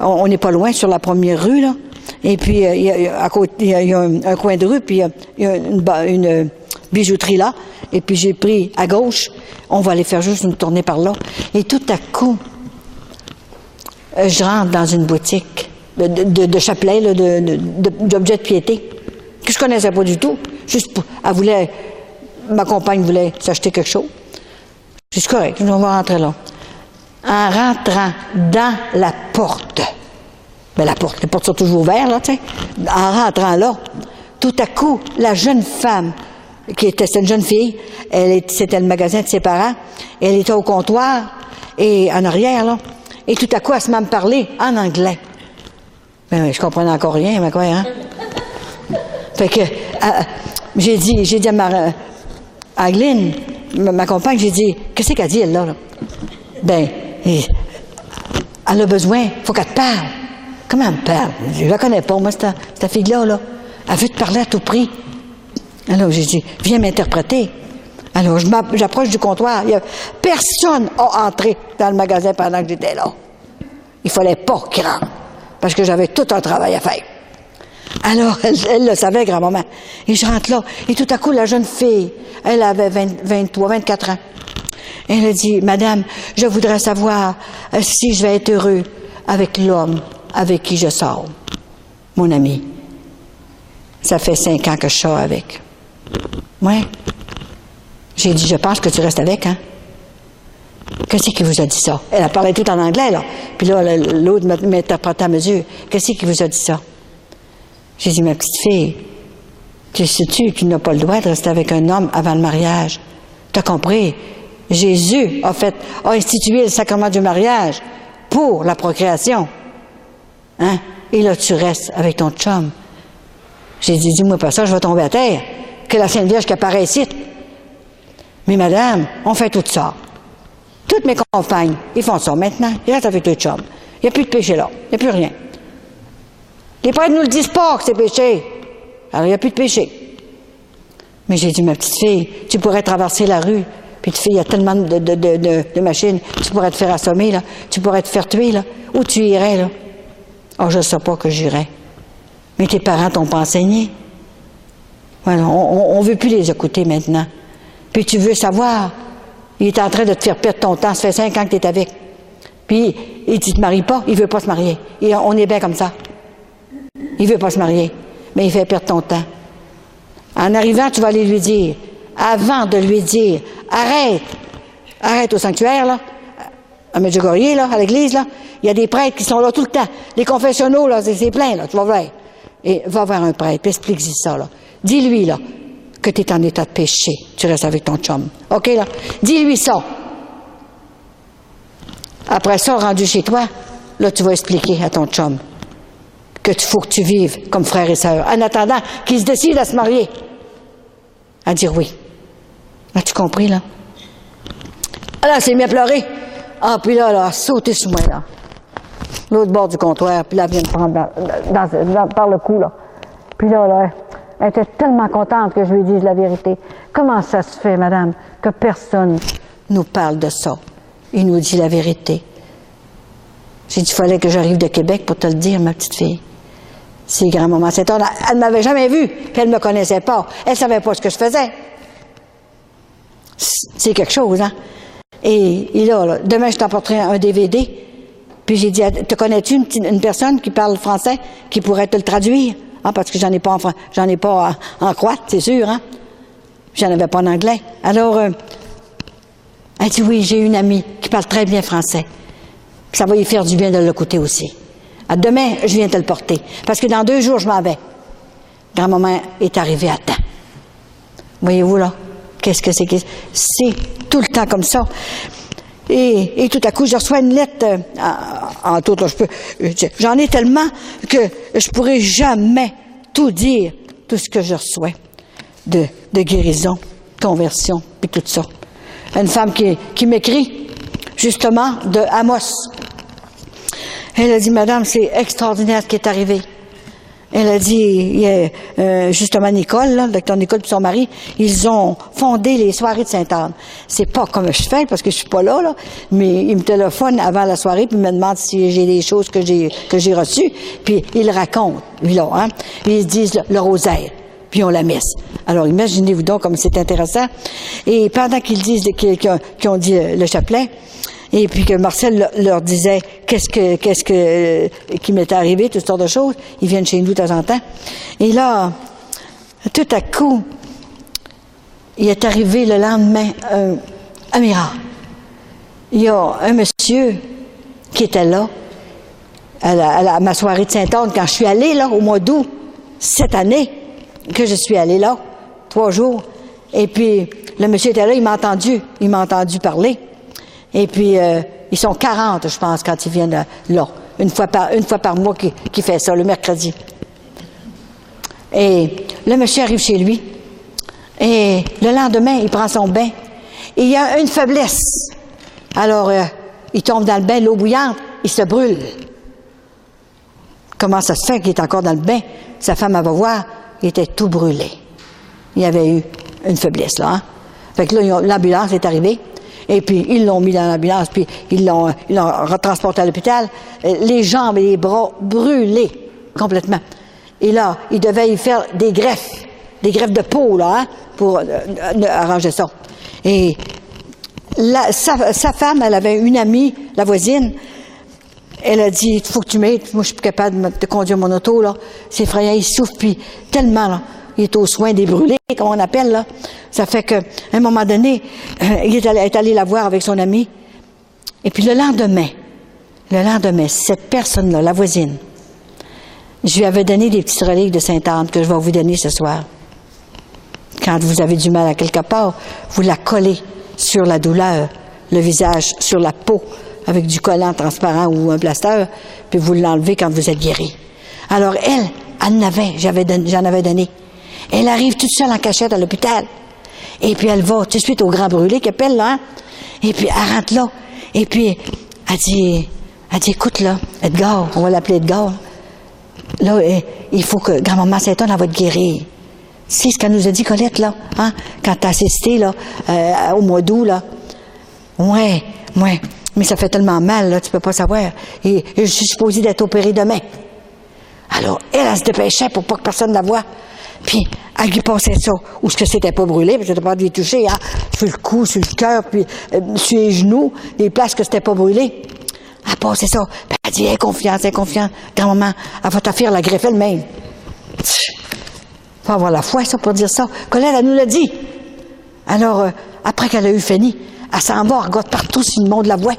on n'est pas loin, sur la première rue, là. Et puis, à côté, il y a un coin de rue, puis il y a une bijouterie là. Et puis, j'ai pris à gauche. On va aller faire juste une tournée par là. Et tout à coup, je rentre dans une boutique de chapelet, là, d'objets de piété, que je connaissais pas du tout. Juste pour, ma compagne voulait s'acheter quelque chose. C'est correct, on va rentrer là. En rentrant dans la porte, ben les portes sont toujours ouvertes, là, tu sais. En rentrant là, tout à coup, la jeune femme, c'était une jeune fille, c'était le magasin de ses parents, elle était au comptoir, et en arrière, là, et tout à coup, elle se met à me parler en anglais. Ben, je comprenais encore rien, mais quoi, hein? Fait que, j'ai dit à Glenn, ma compagne, j'ai dit, qu'est-ce qu'elle dit, elle, là? Ben, elle a besoin, faut qu'elle te parle. Comment elle me parle? Je la connais pas, moi, cette fille-là, là. Elle veut te parler à tout prix. Alors, j'ai dit, viens m'interpréter. Alors, j'approche du comptoir. Personne n'a entré dans le magasin pendant que j'étais là. Il fallait pas qu'il rentre, parce que j'avais tout un travail à faire. Alors, elle le savait, grand-maman. Et je rentre là, et tout à coup, la jeune fille, elle avait 23, 24 ans. Elle a dit, Madame, je voudrais savoir si je vais être heureux avec l'homme avec qui je sors. Mon ami, ça fait 5 ans que je sors avec. Ouais. J'ai dit, je pense que tu restes avec, hein? Qu'est-ce qui vous a dit ça? Elle a parlé tout en anglais, là. Puis là, l'autre m'interprétait à mesure. Qu'est-ce qui vous a dit ça? J'ai dit, ma petite fille, tu sais-tu qu'il n'a pas le droit de rester avec un homme avant le mariage? T'as compris? Jésus a institué le sacrement du mariage pour la procréation. Hein? Et là, tu restes avec ton chum. J'ai dit, dis-moi pas ça, je vais tomber à terre. Que la Sainte Vierge qui apparaît ici. Mais madame, on fait tout ça. Toutes mes compagnes, ils font ça maintenant. Ils restent avec le chum. Il n'y a plus de péché là. Il n'y a plus rien. Les prêtres ne nous le disent pas que c'est péché. Alors, il n'y a plus de péché. Mais j'ai dit, ma petite fille, tu pourrais traverser la rue. Puis, il y a tellement de machines. Tu pourrais te faire assommer, là. Tu pourrais te faire tuer, là. Où tu irais, là? Oh, je ne sais pas que j'irais. Mais tes parents t'ont pas enseigné. Voilà, on ne veut plus les écouter maintenant. Puis tu veux savoir, il est en train de te faire perdre ton temps, ça fait 5 ans que tu es avec. Puis il ne te marie pas, il ne veut pas se marier. Et on est bien comme ça. Il ne veut pas se marier, mais il fait perdre ton temps. En arrivant, tu vas aller lui dire, avant de lui dire, arrête au sanctuaire, là, à Medjugorje, là, à l'église, là, il y a des prêtres qui sont là tout le temps. Les confessionnaux, là, c'est plein, là, tu vas voir. Et va voir un prêtre, puis explique-lui ça, là. Dis-lui, là, que tu es en état de péché. Tu restes avec ton chum. OK, là? Dis-lui ça. Après ça, rendu chez toi, là, tu vas expliquer à ton chum que faut que tu vives comme frère et sœur. En attendant qu'il se décide à se marier. À dire oui. As-tu compris, là? Alors, elle s'est mis à pleurer. Ah, puis là, elle a sauté sur moi, là. L'autre bord du comptoir, puis là, elle vient me prendre par le cou, là. Puis là, elle était tellement contente que je lui dise la vérité. Comment ça se fait, madame, que personne nous parle de ça? Il nous dit la vérité. J'ai dit, il fallait que j'arrive de Québec pour te le dire, ma petite fille. C'est grand-maman. Elle ne m'avait jamais vue, puis elle ne me connaissait pas. Elle ne savait pas ce que je faisais. C'est quelque chose, hein? Et là, demain, je t'apporterai un DVD. Puis j'ai dit, te connais-tu une personne qui parle français qui pourrait te le traduire? Ah, parce que j'en ai pas en croate, c'est sûr, hein? J'en avais pas en anglais. Alors, elle dit, oui, j'ai une amie qui parle très bien français. Puis ça va lui faire du bien de l'écouter aussi. Alors, demain, je viens te le porter. Parce que dans 2 jours, je m'en vais. Grand-maman est arrivée à temps. Voyez-vous, là? Qu'est-ce que c'est? C'est tout le temps comme ça. Et tout à coup, je reçois une lettre, en tout, là, j'en ai tellement que je pourrais jamais tout dire, tout ce que je reçois de guérison, conversion, puis tout ça. Une femme qui m'écrit, justement, de Amos. Elle a dit, madame, c'est extraordinaire ce qui est arrivé. Elle a dit, justement, Nicole, là, le docteur Nicole et son mari, ils ont fondé les soirées de Sainte-Anne. C'est pas comme je fais, parce que je suis pas là, mais ils me téléphonent avant la soirée, puis ils me demandent si j'ai des choses que j'ai reçues, puis ils racontent, lui, là, hein. Puis ils disent le rosaire, puis on la messe. Alors, imaginez-vous donc comme c'est intéressant. Et pendant qu'ils disent, qu'ils ont dit le chapelet, et puis que Marcel leur disait qui m'était arrivé, toutes sortes de choses. Ils viennent chez nous de temps en temps. Et là, tout à coup, il est arrivé le lendemain un miracle. Il y a un monsieur qui était là à ma soirée de Sainte-Anne quand je suis allée là au mois d'août cette année que je suis allée là 3 jours. Et puis le monsieur était là, il m'a entendu parler. Et puis, ils sont 40, je pense, quand ils viennent là. Une fois par mois qui fait ça, le mercredi. Et le monsieur arrive chez lui. Et le lendemain, il prend son bain. Et il y a une faiblesse. Alors, il tombe dans le bain, l'eau bouillante, il se brûle. Comment ça se fait qu'il est encore dans le bain? Sa femme, elle va voir, il était tout brûlé. Il y avait eu une faiblesse, là. Hein? Fait que là, l'ambulance est arrivée. Et puis, ils l'ont mis dans l'ambulance, puis ils l'ont retransporté à l'hôpital. Les jambes et les bras brûlés complètement. Et là, ils devaient y faire des greffes de peau, là, hein, pour arranger ça. Et sa femme, elle avait une amie, la voisine, elle a dit, il faut que tu m'aides, moi je suis plus capable de conduire mon auto, là. C'est effrayant, il souffre, puis tellement, là. Il est aux soins des brûlés, comme on appelle, là. Ça fait qu'à un moment donné, il est allé la voir avec son ami. Et puis le lendemain, cette personne-là, la voisine, je lui avais donné des petites reliques de Sainte-Anne que je vais vous donner ce soir. Quand vous avez du mal à quelque part, vous la collez sur la douleur, le visage, sur la peau, avec du collant transparent ou un plaster, puis vous l'enlevez quand vous êtes guéri. Alors j'en avais donné. Elle arrive toute seule en cachette à l'hôpital. Et puis elle va tout de suite au Grand Brûlé qui appelle, là. Hein? Et puis elle rentre là. Et puis elle dit, écoute là, Edgar, on va l'appeler Edgar. Là, il faut que grand-maman Sainte-Anne, elle va te guérir. C'est ce qu'elle nous a dit, Colette, là, hein? Quand t'as assisté, là, au mois d'août, là. Ouais. Mais ça fait tellement mal, là, tu peux pas savoir. Et je suis supposée d'être opérée demain. Alors, elle se dépêchait pour pas que personne la voie. Puis, elle lui passait ça. Ou ce que c'était pas brûlé, parce que j'étais pas de lui toucher, hein, sur le cou, sur le cœur, puis sur les genoux, des places que c'était pas brûlé. Elle passait ça. Puis elle dit, confiance. Grand-maman, elle va te faire la greffe elle-même. Faut avoir la foi, ça, pour dire ça. Colette, elle nous l'a dit. Alors, après qu'elle a eu fini, elle s'en va, elle regarde partout si le monde la voit.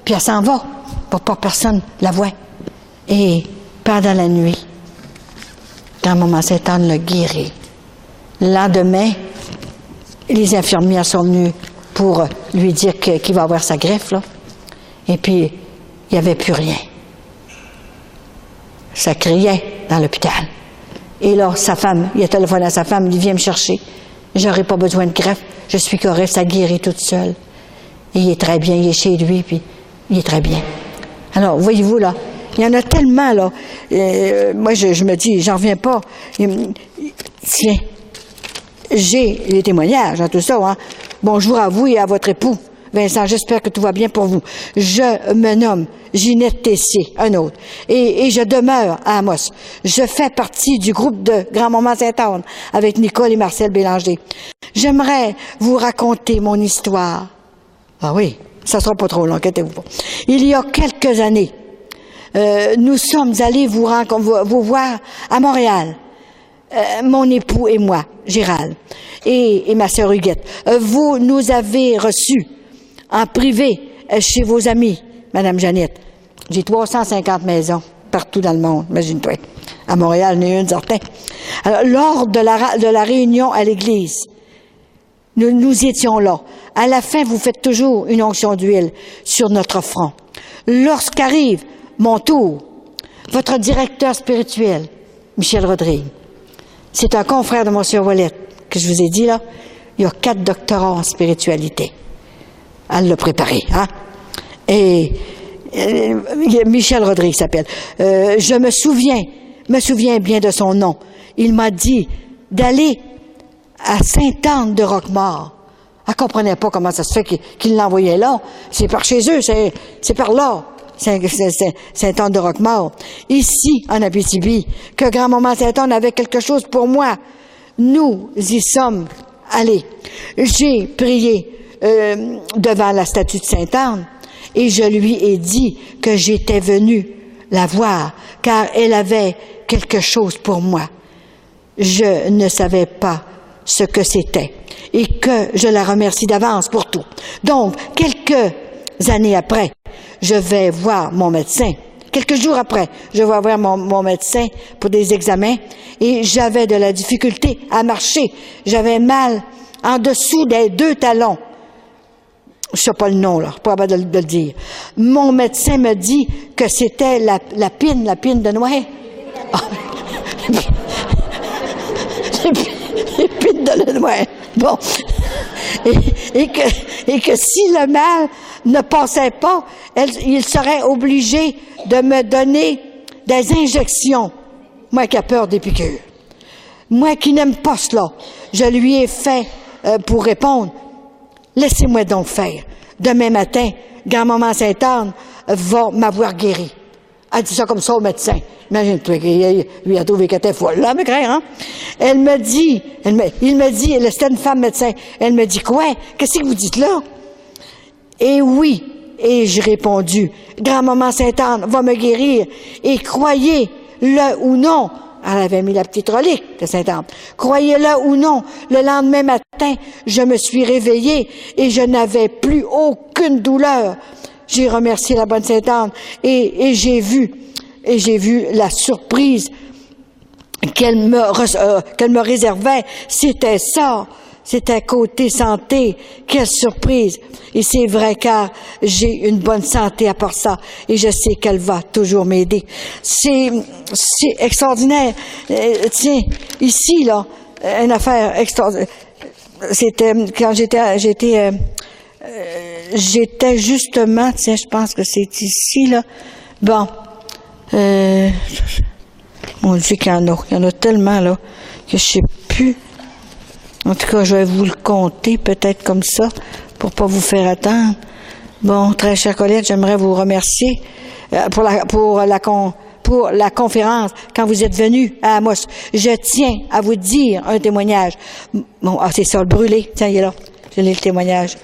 Puis elle s'en va, pour pas que personne la voie. Et pendant la nuit, grand-maman Sainte-Anne l'a guéri. Le lendemain, les infirmières sont venues pour lui dire qu'il va avoir sa greffe, là. Et puis, il n'y avait plus rien. Ça criait dans l'hôpital. Et là, sa femme, il a téléphoné à sa femme, il dit, viens me chercher. J'aurai pas besoin de greffe, je suis correct, ça guérit toute seule. Et il est très bien, il est chez lui, puis il est très bien. Alors, voyez-vous, là, il y en a tellement, là. Moi, je me dis, j'en reviens pas. Tiens, j'ai les témoignages, hein, tout ça, hein. Bonjour à vous et à votre époux. Vincent, j'espère que tout va bien pour vous. Je me nomme Ginette Tessier, un autre, et je demeure à Amos. Je fais partie du groupe de Grand-Maman Sainte-Anne avec Nicole et Marcel Bélanger. J'aimerais vous raconter mon histoire. Ah oui, ça sera pas trop long, inquiétez-vous pas. Il y a quelques années, nous sommes allés vous voir à Montréal. Mon époux et moi, Gérald, et ma sœur Huguette. Vous nous avez reçus en privé chez vos amis, Madame Jeannette. J'ai 350 maisons partout dans le monde, imagine-toi. À Montréal, il y en a une certain. Alors, lors de la réunion à l'église, nous étions là. À la fin, vous faites toujours une onction d'huile sur notre front. Lorsqu'arrive mon tour, votre directeur spirituel, Michel Rodrigue, c'est un confrère de Monsieur Ouellette, que je vous ai dit là, il y a 4 doctorats en spiritualité. Elle l'a préparé, hein? Et Michel Rodrigue s'appelle. Je me souviens me souviens bien de son nom. Il m'a dit d'aller à Sainte-Anne de Roquemaure. Elle comprenait pas comment ça se fait qu'il l'envoyait là. C'est par chez eux, c'est par là. Sainte-Anne de Roquemaure. Ici, en Abitibi, que grand-maman Sainte-Anne avait quelque chose pour moi. Nous y sommes allés. J'ai prié devant la statue de Sainte-Anne et je lui ai dit que j'étais venue la voir, car elle avait quelque chose pour moi. Je ne savais pas ce que c'était et que je la remercie d'avance pour tout. Donc, quelques années après, je vais voir mon médecin. Quelques jours après, je vais voir mon médecin pour des examens et j'avais de la difficulté à marcher. J'avais mal en dessous des 2 talons. Je sais pas le nom, là, pas capable de le dire. Mon médecin me dit que c'était la pine de Noël. Les pines de Noël. Bon. Et que si le mal ne passait pas, il serait obligé de me donner des injections. Moi qui ai peur des piqûres. Moi qui n'aime pas cela. Je lui ai fait pour répondre. Laissez-moi donc faire. Demain matin, grand-maman Sainte-Anne va m'avoir guéri. Elle dit ça comme ça au médecin. Imagine-toi, lui a trouvé qu'elle était folle, là, mais craint, hein? Il me dit, c'était une femme médecin. Elle me dit, quoi? Qu'est-ce que vous dites là? Et oui, et j'ai répondu, grand-maman Sainte-Anne va me guérir. Et croyez-le ou non, elle avait mis la petite relique de Sainte-Anne. Croyez-le ou non, le lendemain matin, je me suis réveillée et je n'avais plus aucune douleur. J'ai remercié la bonne Sainte-Anne et j'ai vu la surprise qu'elle me réservait. C'était ça. C'était côté santé. Quelle surprise. Et c'est vrai car j'ai une bonne santé à part ça. Et je sais qu'elle va toujours m'aider. C'est extraordinaire. Tiens, ici, là, une affaire extraordinaire. C'était quand j'étais justement, tiens, je pense que c'est ici, là. Bon. On dit qu'il y en a tellement, là, que je sais plus. En tout cas, je vais vous le compter, peut-être comme ça, pour pas vous faire attendre. Bon, très chère Colette, j'aimerais vous remercier pour la conférence quand vous êtes venu à Amos. Je tiens à vous dire un témoignage. Bon, c'est ça, le brûlé. Tiens, il est là. J'ai le témoignage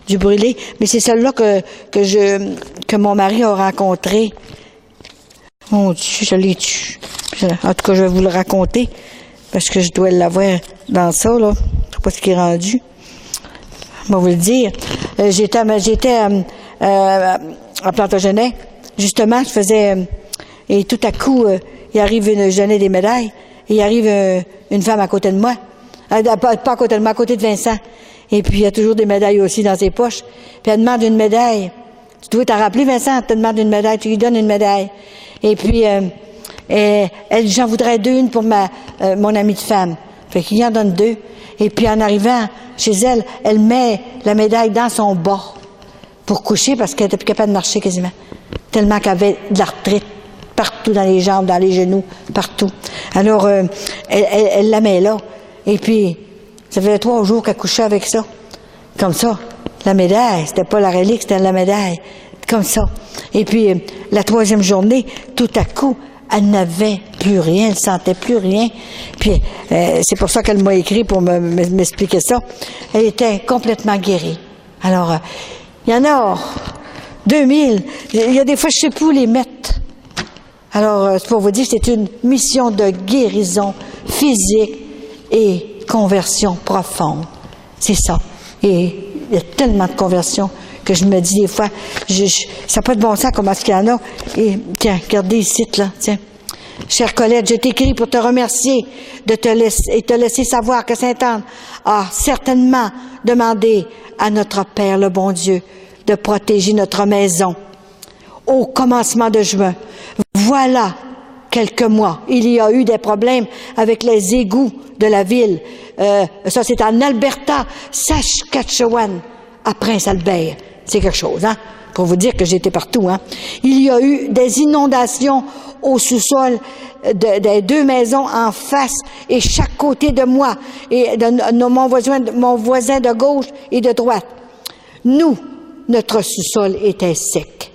du brûlé. Mais c'est celui-là que mon mari a rencontré. Mon Dieu, je l'ai tué. En tout cas, je vais vous le raconter. Parce que je dois l'avoir dans ça, là. Je sais pas ce qui est rendu. Je vais vous le dire. J'étais à Plantagenet. Justement, je faisais... et tout à coup, il arrive je donnais des médailles. Et il arrive une femme à côté de moi. Pas à côté de moi, à côté de Vincent. Et puis, il y a toujours des médailles aussi dans ses poches. Puis, elle demande une médaille. Tu dois t'en rappeler, Vincent? Elle te demande une médaille. Tu lui donnes une médaille. Et puis... j'en voudrais 2, une pour mon amie de femme. Fait qu'il en donne 2. Et puis en arrivant chez elle, elle met la médaille dans son bas pour coucher parce qu'elle était plus capable de marcher quasiment. Tellement qu'elle avait de l'arthrite partout dans les jambes, dans les genoux, partout. Alors, elle la met là. Et puis, ça fait 3 jours qu'elle couchait avec ça. Comme ça. La médaille, c'était pas la relique, c'était la médaille. Comme ça. Et puis, la 3e journée, tout à coup, elle n'avait plus rien, elle sentait plus rien. Puis, c'est pour ça qu'elle m'a écrit pour m'expliquer ça. Elle était complètement guérie. Alors, il y en a 2000. Il y a des fois, je sais plus où les mettre. Alors, c'est pour vous dire, c'est une mission de guérison physique et conversion profonde. C'est ça. Et il y a tellement de conversions que je me dis des fois, ça n'a pas de bon sens comment est-ce qu'il y en a. Et tiens, regardez ici, là, tiens. Chère Colette, je t'écris pour te remercier de te laisser savoir que Sainte-Anne a certainement demandé à notre Père, le bon Dieu, de protéger notre maison. Au commencement de juin, voilà quelques mois, il y a eu des problèmes avec les égouts de la ville. Ça, c'est en Alberta, Saskatchewan, à Prince-Albert. C'est quelque chose, hein? pour vous dire que j'étais partout, hein. Il y a eu des inondations au sous-sol des 2 maisons en face et chaque côté de moi et de mon voisin de gauche et de droite. Nous, notre sous-sol était sec.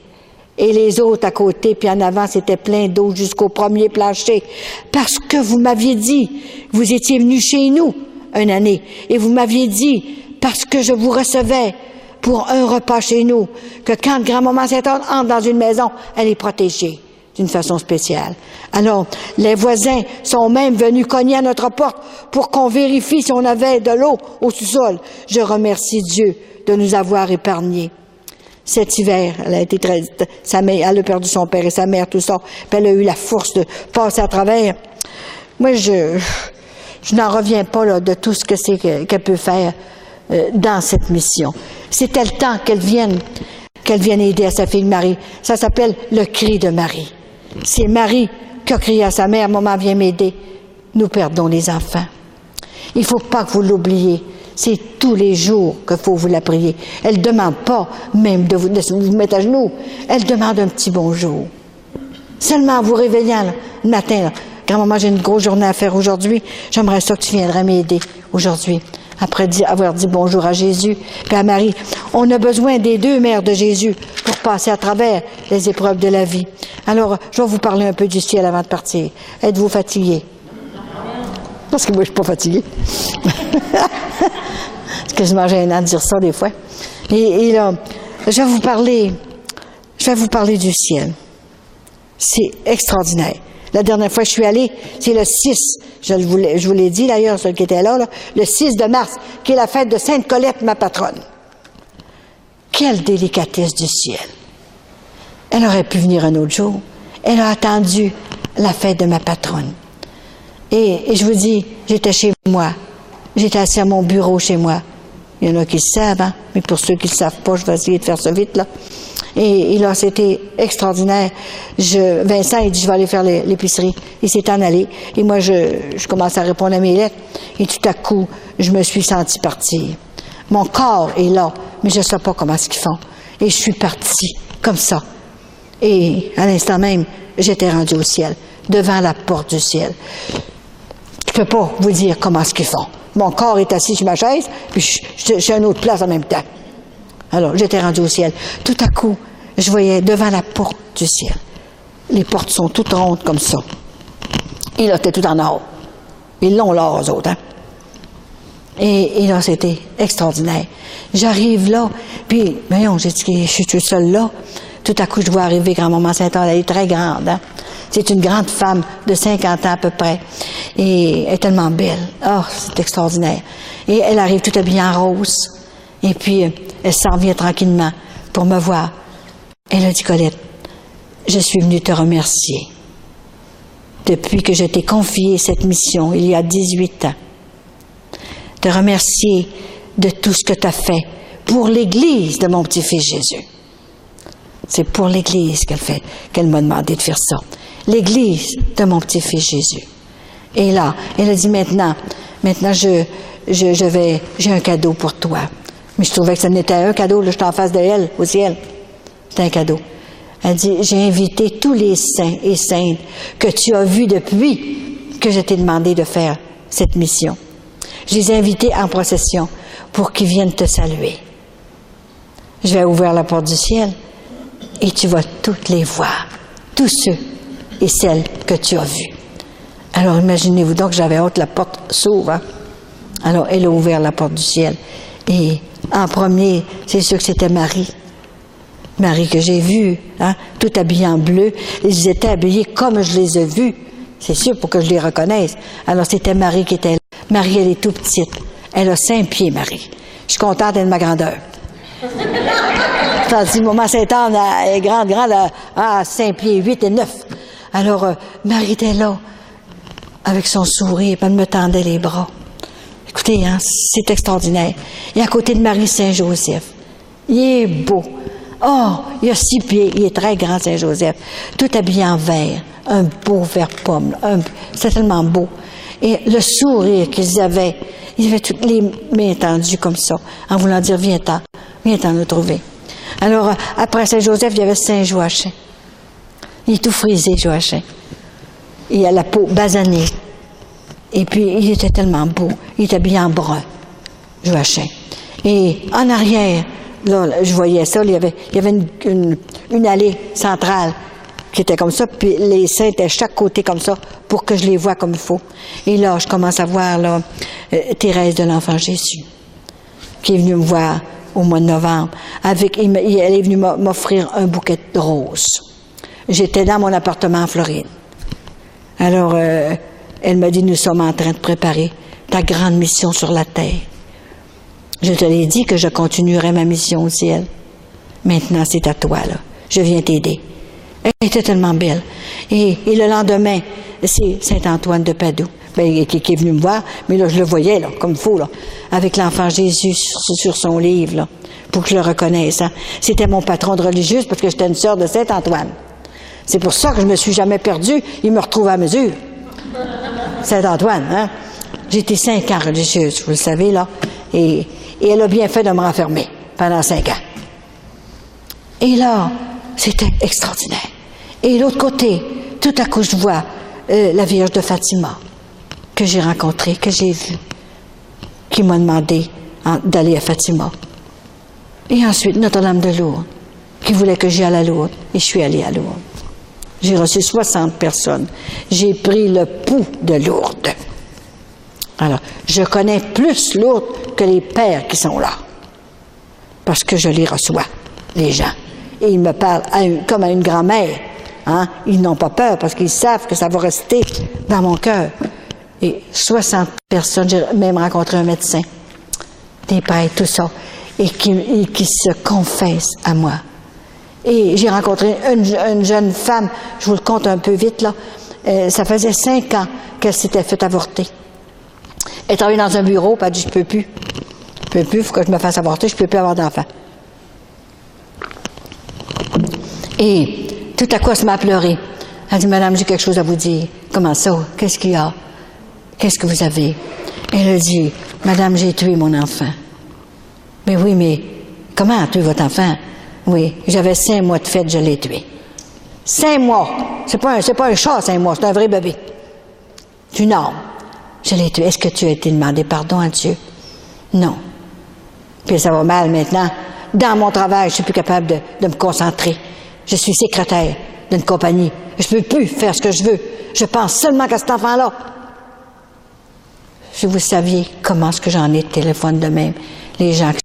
Et les autres à côté, puis en avant, c'était plein d'eau jusqu'au premier plancher. Parce que vous m'aviez dit, vous étiez venu chez nous une année, et vous m'aviez dit, parce que je vous recevais pour un repas chez nous, que quand grand-maman Sainte-Anne entre dans une maison, elle est protégée d'une façon spéciale. Alors, les voisins sont même venus cogner à notre porte pour qu'on vérifie si on avait de l'eau au sous-sol. Je remercie Dieu de nous avoir épargnés. Cet hiver, elle a été elle a perdu son père et sa mère, tout ça. Puis elle a eu la force de passer à travers. Moi, je n'en reviens pas là, de tout ce que c'est qu'elle peut faire dans cette mission. C'était le temps qu'elle vienne aider à sa fille Marie. Ça s'appelle le cri de Marie. C'est Marie qui a crié à sa mère, « Maman, viens m'aider. » Nous perdons les enfants. Il ne faut pas que vous l'oubliez. C'est tous les jours qu'il faut vous la prier. Elle ne demande pas même de vous mettre à genoux. Elle demande un petit bonjour. Seulement en vous réveillant le matin, là, grand-maman, j'ai une grosse journée à faire aujourd'hui. J'aimerais ça que tu viendrais m'aider aujourd'hui. Après avoir dit bonjour à Jésus et à Marie. On a besoin des 2 mères de Jésus pour passer à travers les épreuves de la vie. Alors, je vais vous parler un peu du ciel avant de partir. Êtes-vous fatigués? Parce que moi, je ne suis pas fatiguée. C'est quasiment gênant de dire ça des fois. Et là, je vais vous parler du ciel. C'est extraordinaire. La dernière fois que je suis allée, c'est le 6, je vous l'ai dit d'ailleurs, celui qui était là, le 6 de mars, qui est la fête de Sainte Colette, ma patronne. Quelle délicatesse du ciel. Elle aurait pu venir un autre jour. Elle a attendu la fête de ma patronne. Et je vous dis, j'étais chez moi. J'étais assis à mon bureau chez moi. Il y en a qui le savent, hein? Mais pour ceux qui ne le savent pas, je vais essayer de faire ça vite, là. Et là, c'était extraordinaire. Vincent, il dit, je vais aller faire l'épicerie. Il s'est en allé. Et moi, je commence à répondre à mes lettres. Et tout à coup, je me suis sentie partir. Mon corps est là, mais je ne sais pas comment est-ce qu'ils font. Et je suis partie, comme ça. Et à l'instant même, j'étais rendue au ciel, devant la porte du ciel. Je ne peux pas vous dire comment est-ce qu'ils font. Mon corps est assis sur ma chaise, puis je suis à une autre place en même temps. Alors, j'étais rendue au ciel. Tout à coup, je voyais devant la porte du ciel. Les portes sont toutes rondes comme ça. Et là, c'était tout en or. Ils l'ont l'or, eux autres, hein. Et là, c'était extraordinaire. J'arrive là, puis, voyons, j'ai dit que je suis toute seule là. Tout à coup, je vois arriver grand-maman Sainte-Anne. Elle est très grande, hein. C'est une grande femme de 50 ans à peu près. Et elle est tellement belle. Oh, c'est extraordinaire. Et elle arrive tout habillée en rose. Et puis, elle s'en vient tranquillement pour me voir. Elle a dit, Colette, je suis venue te remercier. Depuis que je t'ai confié cette mission, il y a 18 ans. Te remercier de tout ce que tu as fait pour l'Église de mon petit-fils Jésus. C'est pour l'Église qu'elle m'a demandé de faire ça. L'Église de mon petit-fils Jésus. Et là, elle a dit, maintenant j'ai un cadeau pour toi. Mais je trouvais que ce n'était un cadeau, là, j'étais en face de elle, au ciel. C'était un cadeau. Elle dit, j'ai invité tous les saints et saintes que tu as vus depuis que je t'ai demandé de faire cette mission. Je les ai invités en procession pour qu'ils viennent te saluer. Je vais ouvrir la porte du ciel et tu vas toutes les voir, tous ceux et celles que tu as vus. Alors imaginez-vous donc que j'avais hâte, la porte s'ouvre. Hein? Alors elle a ouvert la porte du ciel. Et en premier, c'est sûr que c'était Marie. Marie que j'ai vue, hein, tout habillée en bleu. Ils étaient habillés comme je les ai vus. C'est sûr pour que je les reconnaisse. Alors c'était Marie qui était là. Marie, elle est toute petite. Elle a 5 pieds, Marie. Je suis contente d'être de ma grandeur. Tandis que maman Sainte-Anne est grande, à 5 pieds, 8 et 9. Alors, Marie était là, avec son sourire, puis elle me tendait les bras. Écoutez, hein, c'est extraordinaire. Et à côté de Marie, Saint-Joseph. Il est beau. Oh, il a 6 pieds, il est très grand, Saint-Joseph. Tout habillé en vert, un beau vert pomme. C'est tellement beau. Et le sourire qu'ils avaient, ils avaient toutes les mains tendues comme ça, en voulant dire, viens-t'en nous trouver. Alors, après Saint-Joseph, il y avait Saint-Joachim. Il est tout frisé, Joachim. Il a la peau basanée. Et puis, il était tellement beau. Il était habillé en brun, Joachim. Et en arrière, là, je voyais ça, il y avait une allée centrale qui était comme ça, puis les saints étaient à chaque côté comme ça, pour que je les voie comme il faut. Et là, je commence à voir là, Thérèse de l'Enfant Jésus, qui est venue me voir au mois de novembre. Elle est venue m'offrir un bouquet de roses. J'étais dans mon appartement en Floride. Alors, elle m'a dit, nous sommes en train de préparer ta grande mission sur la terre. Je te l'ai dit que je continuerai ma mission au ciel. Maintenant, c'est à toi, là. Je viens t'aider. Elle était tellement belle. Et le lendemain, c'est Saint-Antoine de Padoue, qui est venu me voir, mais là, je le voyais, là, comme il faut, là, avec l'Enfant Jésus sur son livre, là, pour que je le reconnaisse. Hein. C'était mon patron de religieuse parce que j'étais une sœur de Saint-Antoine. C'est pour ça que je me suis jamais perdue. Il me retrouve à mesure. Saint-Antoine, hein. J'ai été 5 ans religieuse, vous le savez, là. Et elle a bien fait de me renfermer pendant 5 ans. Et là, c'était extraordinaire. Et l'autre côté, tout à coup, je vois la Vierge de Fatima, que j'ai rencontrée, que j'ai vue, qui m'a demandé d'aller à Fatima. Et ensuite, Notre-Dame de Lourdes, qui voulait que j'aille à Lourdes. Et je suis allée à Lourdes. J'ai reçu 60 personnes. J'ai pris le pouls de Lourdes. Alors, je connais plus Lourdes que les pères qui sont là. Parce que je les reçois, les gens. Et ils me parlent comme à une grand-mère. Hein? Ils n'ont pas peur parce qu'ils savent que ça va rester dans mon cœur. Et 60 personnes, j'ai même rencontré un médecin, des pères, tout ça, et qui se confessent à moi. Et j'ai rencontré une jeune femme, je vous le compte un peu vite, là. Ça faisait 5 ans qu'elle s'était fait avorter. Elle travaillait dans un bureau, puis elle a dit, je peux plus. Il faut que je me fasse avorter, je peux plus avoir d'enfant. Et tout à coup, elle se met à pleurer. Elle dit, madame, j'ai quelque chose à vous dire. Comment ça? Qu'est-ce qu'il y a? Qu'est-ce que vous avez? Elle a dit, madame, j'ai tué mon enfant. Mais oui, mais comment a tué votre enfant? Oui, j'avais 5 mois de fête, je l'ai tué. 5 mois! C'est pas un chat, 5 mois, c'est un vrai bébé. C'est une âme. Je l'ai tué. Est-ce que tu as été demandé pardon à Dieu? Non. Puis ça va mal maintenant. Dans mon travail, je suis plus capable de me concentrer. Je suis secrétaire d'une compagnie. Je peux plus faire ce que je veux. Je pense seulement qu'à cet enfant-là. Si vous saviez comment est-ce que j'en ai de téléphone de même, les gens qui